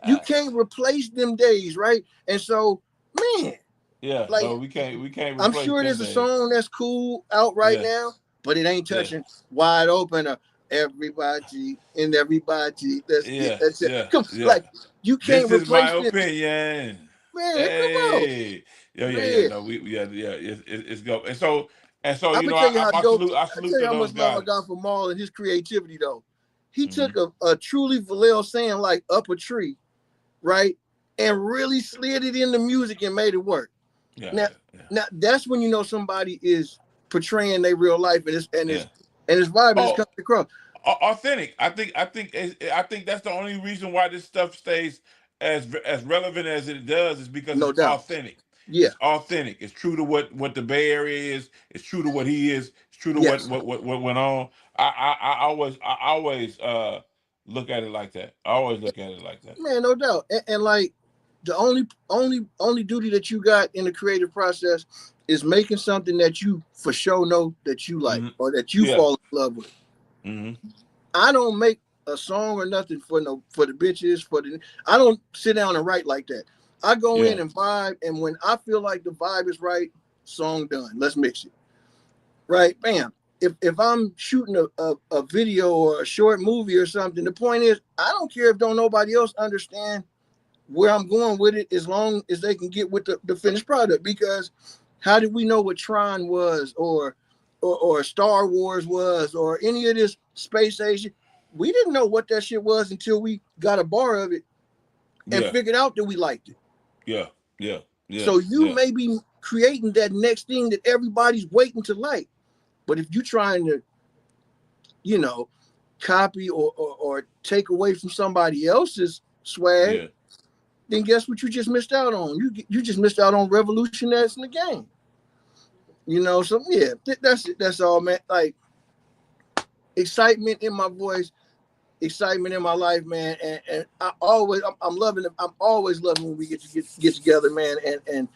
[SPEAKER 2] you can't replace them days, right? And so, man,
[SPEAKER 1] yeah,
[SPEAKER 2] like
[SPEAKER 1] no, we can't
[SPEAKER 2] I'm
[SPEAKER 1] replace
[SPEAKER 2] sure
[SPEAKER 1] them
[SPEAKER 2] there's a
[SPEAKER 1] days.
[SPEAKER 2] song that's cool out right
[SPEAKER 1] Yeah,
[SPEAKER 2] now, but it ain't
[SPEAKER 1] yeah,
[SPEAKER 2] touching Wide Open or Everybody and Everybody. That's it.
[SPEAKER 1] yeah,
[SPEAKER 2] That's it.
[SPEAKER 1] yeah,
[SPEAKER 2] Come,
[SPEAKER 1] yeah.
[SPEAKER 2] like you
[SPEAKER 1] This
[SPEAKER 2] can't
[SPEAKER 1] is my
[SPEAKER 2] replace them,
[SPEAKER 1] opinion.
[SPEAKER 2] man. Come on,
[SPEAKER 1] Hey, yeah.
[SPEAKER 2] man.
[SPEAKER 1] No, it's go. And so
[SPEAKER 2] I'm gonna tell you how dope.
[SPEAKER 1] I
[SPEAKER 2] I
[SPEAKER 1] salute
[SPEAKER 2] tell you
[SPEAKER 1] to
[SPEAKER 2] how
[SPEAKER 1] those
[SPEAKER 2] much love I
[SPEAKER 1] guys.
[SPEAKER 2] got for Maul and his creativity. Though he
[SPEAKER 1] Hmm.
[SPEAKER 2] took a truly Vallejo saying like up a tree, right, and really slid it into music and made it work.
[SPEAKER 1] Yeah,
[SPEAKER 2] Now,
[SPEAKER 1] yeah,
[SPEAKER 2] now that's when you know somebody is portraying their real life
[SPEAKER 1] yeah.
[SPEAKER 2] and his vibe and it's
[SPEAKER 1] Oh,
[SPEAKER 2] coming across.
[SPEAKER 1] authentic. I think that's the only reason why this stuff stays as relevant as it does, is because
[SPEAKER 2] No
[SPEAKER 1] it's
[SPEAKER 2] doubt.
[SPEAKER 1] authentic.
[SPEAKER 2] Yeah.
[SPEAKER 1] It's authentic. It's true to what the Bay Area is. It's true to what he is. It's true to
[SPEAKER 2] Yes.
[SPEAKER 1] what went on. I always look at it like that. I always look at it like that.
[SPEAKER 2] Man, no doubt. And like the only duty that you got in the creative process is making something that you for sure know that you like
[SPEAKER 1] Hmm.
[SPEAKER 2] or that you
[SPEAKER 1] Yeah.
[SPEAKER 2] fall in love with.
[SPEAKER 1] Hmm.
[SPEAKER 2] I don't make a song or nothing for the bitches I don't sit down and write like that. I go in
[SPEAKER 1] Yeah.
[SPEAKER 2] and vibe, and when I feel like the vibe is right, song done. Let's mix it. Right? Bam. If I'm shooting a video or a short movie or something, the point is I don't care if don't nobody else understand where I'm going with it as long as they can get with the finished product. Because how did we know what Tron was or Star Wars was or any of this space age? We didn't know what that shit was until we got a bar of it and
[SPEAKER 1] Yeah.
[SPEAKER 2] figured out that we liked it.
[SPEAKER 1] Yeah. Yeah. Yeah.
[SPEAKER 2] So you
[SPEAKER 1] Yeah.
[SPEAKER 2] may be creating that next thing that everybody's waiting to like. But if you're trying to, you know, copy or take away from somebody else's swag,
[SPEAKER 1] Yeah.
[SPEAKER 2] then guess what you just missed out on? You just missed out on revolution that's in the game. So yeah, that's it. That's all, man. Like excitement in my voice, excitement in my life, man. And I'm loving it. I'm always loving when we get together, man, and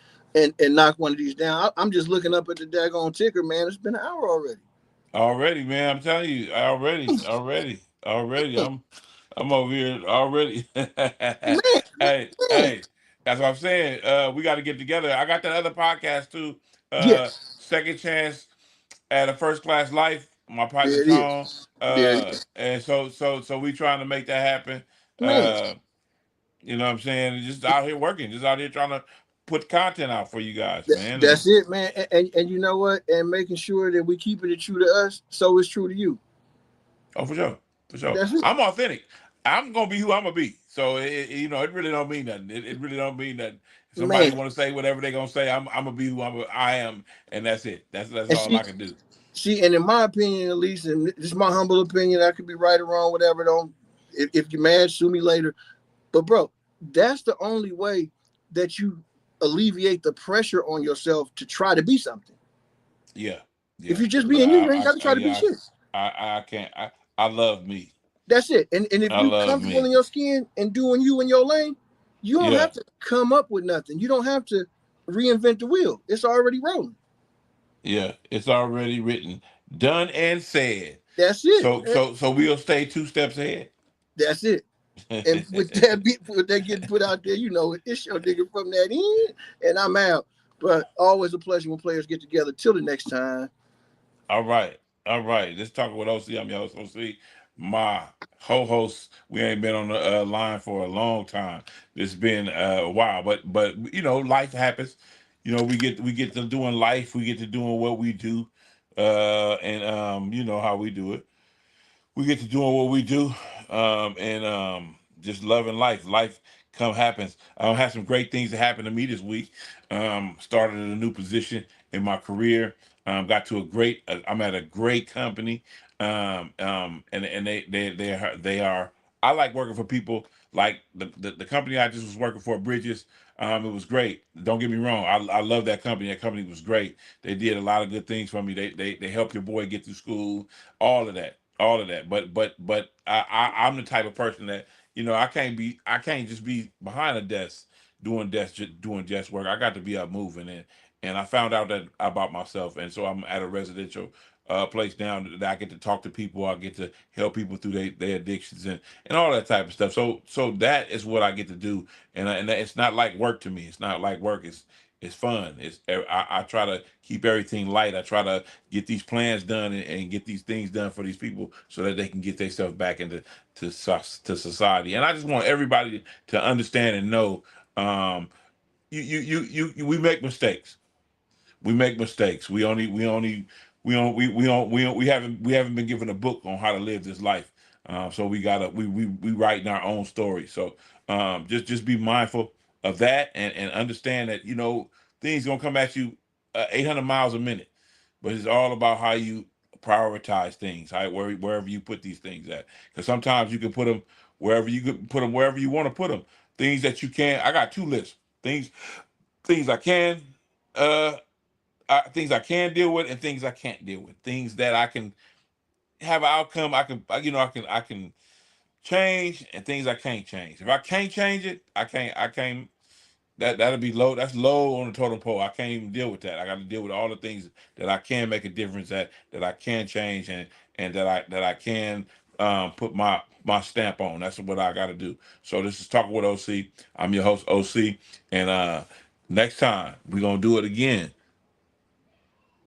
[SPEAKER 2] knock one of these down. I'm just looking up at the daggone ticker, man. It's been an hour already.
[SPEAKER 1] Already, man. I'm telling you, already. I'm over here already.
[SPEAKER 2] Man, man.
[SPEAKER 1] Hey, that's what I'm saying. We got to get together. I got that other podcast too.
[SPEAKER 2] Yes,
[SPEAKER 1] Second Chance at a First Class Life. My partner
[SPEAKER 2] there it
[SPEAKER 1] Tone.
[SPEAKER 2] is. There it is.
[SPEAKER 1] And so we trying to make that happen.
[SPEAKER 2] Man,
[SPEAKER 1] You know what I'm saying? Just out here working, just out here trying to put content out for you guys, man. And
[SPEAKER 2] that's it, man. And you know what? And making sure that we keeping it true to us, so it's true to you.
[SPEAKER 1] oh, for sure, for sure.
[SPEAKER 2] That's it.
[SPEAKER 1] I'm authentic. I'm gonna be who I'm gonna be. So it really don't mean nothing. It really don't mean nothing. Somebody
[SPEAKER 2] Man,
[SPEAKER 1] want to say whatever they gonna say. I'm gonna be who I am, and that's it. That's
[SPEAKER 2] and
[SPEAKER 1] all I can do.
[SPEAKER 2] and in my opinion, at least, and this is my humble opinion, I could be right or wrong, whatever. Don't if you're mad, sue me later. But bro, that's the only way that you alleviate the pressure on yourself to try to be something.
[SPEAKER 1] Yeah,
[SPEAKER 2] If
[SPEAKER 1] yeah.
[SPEAKER 2] you're just
[SPEAKER 1] But
[SPEAKER 2] being you, you ain't got to try to be
[SPEAKER 1] yeah,
[SPEAKER 2] shit.
[SPEAKER 1] I can't. I love me.
[SPEAKER 2] That's it. And if
[SPEAKER 1] I
[SPEAKER 2] you
[SPEAKER 1] love
[SPEAKER 2] comfortable
[SPEAKER 1] me.
[SPEAKER 2] in your skin and doing you in your lane, you don't
[SPEAKER 1] Yeah,
[SPEAKER 2] have to come up with nothing. You don't have to reinvent the wheel. It's already rolling.
[SPEAKER 1] yeah. It's already written, done, and said.
[SPEAKER 2] That's it.
[SPEAKER 1] So we'll stay 2 steps ahead.
[SPEAKER 2] That's it. And with that with that getting put out there, you know, it's your nigga from that end, and I'm out. But always a pleasure when players get together. Till the next time.
[SPEAKER 1] All right. All right. Let's talk with OC. I'm your host, OC. My host. We ain't been on the line for a long time. It's been a while, but life happens. We get to doing life. We get to doing what we do, and you know how we do it. We get to doing what we do, and just loving life. Life come happens. Had some great things that happened to me this week. Started in a new position in my career. Got to a great. I'm at a great company, and they are. I like working for people like the company I just was working for, Bridges. It was great. Don't get me wrong. I love that company. That company was great. They did a lot of good things for me. They helped your boy get through school. All of that. But I'm the type of person that I can't just be behind a desk doing desk work. I got to be out moving, and I found out that about myself, and so I'm at a residential place now that I get to talk to people. I get to help people through their addictions and all that type of stuff. So that is what I get to do, and it's not like work to me. It's not like work. It's fun. I try to keep everything light. I try to get these plans done and get these things done for these people so that they can get themselves back into to society. And I just want everybody to understand and know, we make mistakes. We make mistakes. We haven't been given a book on how to live this life. So we writing our own story. So just be mindful of that and understand that things gonna come at you 800 miles a minute, but it's all about how you prioritize things, wherever you put these things at. Because sometimes you can put them wherever you could put them wherever you want to put them. Things that you can. I got two lists. Things I can. Uh, things I can deal with and things I can't deal with. Things that I can have an outcome. I can change and things I can't change. If I can't change it, I can't. That'll be low. That's low on the totem pole. I can't even deal with that. I got to deal with all the things that I can make a difference that I can change and that I can put my stamp on. That's what I got to do. So this is Talking with OC. I'm your host OC, and next time we're gonna do it again.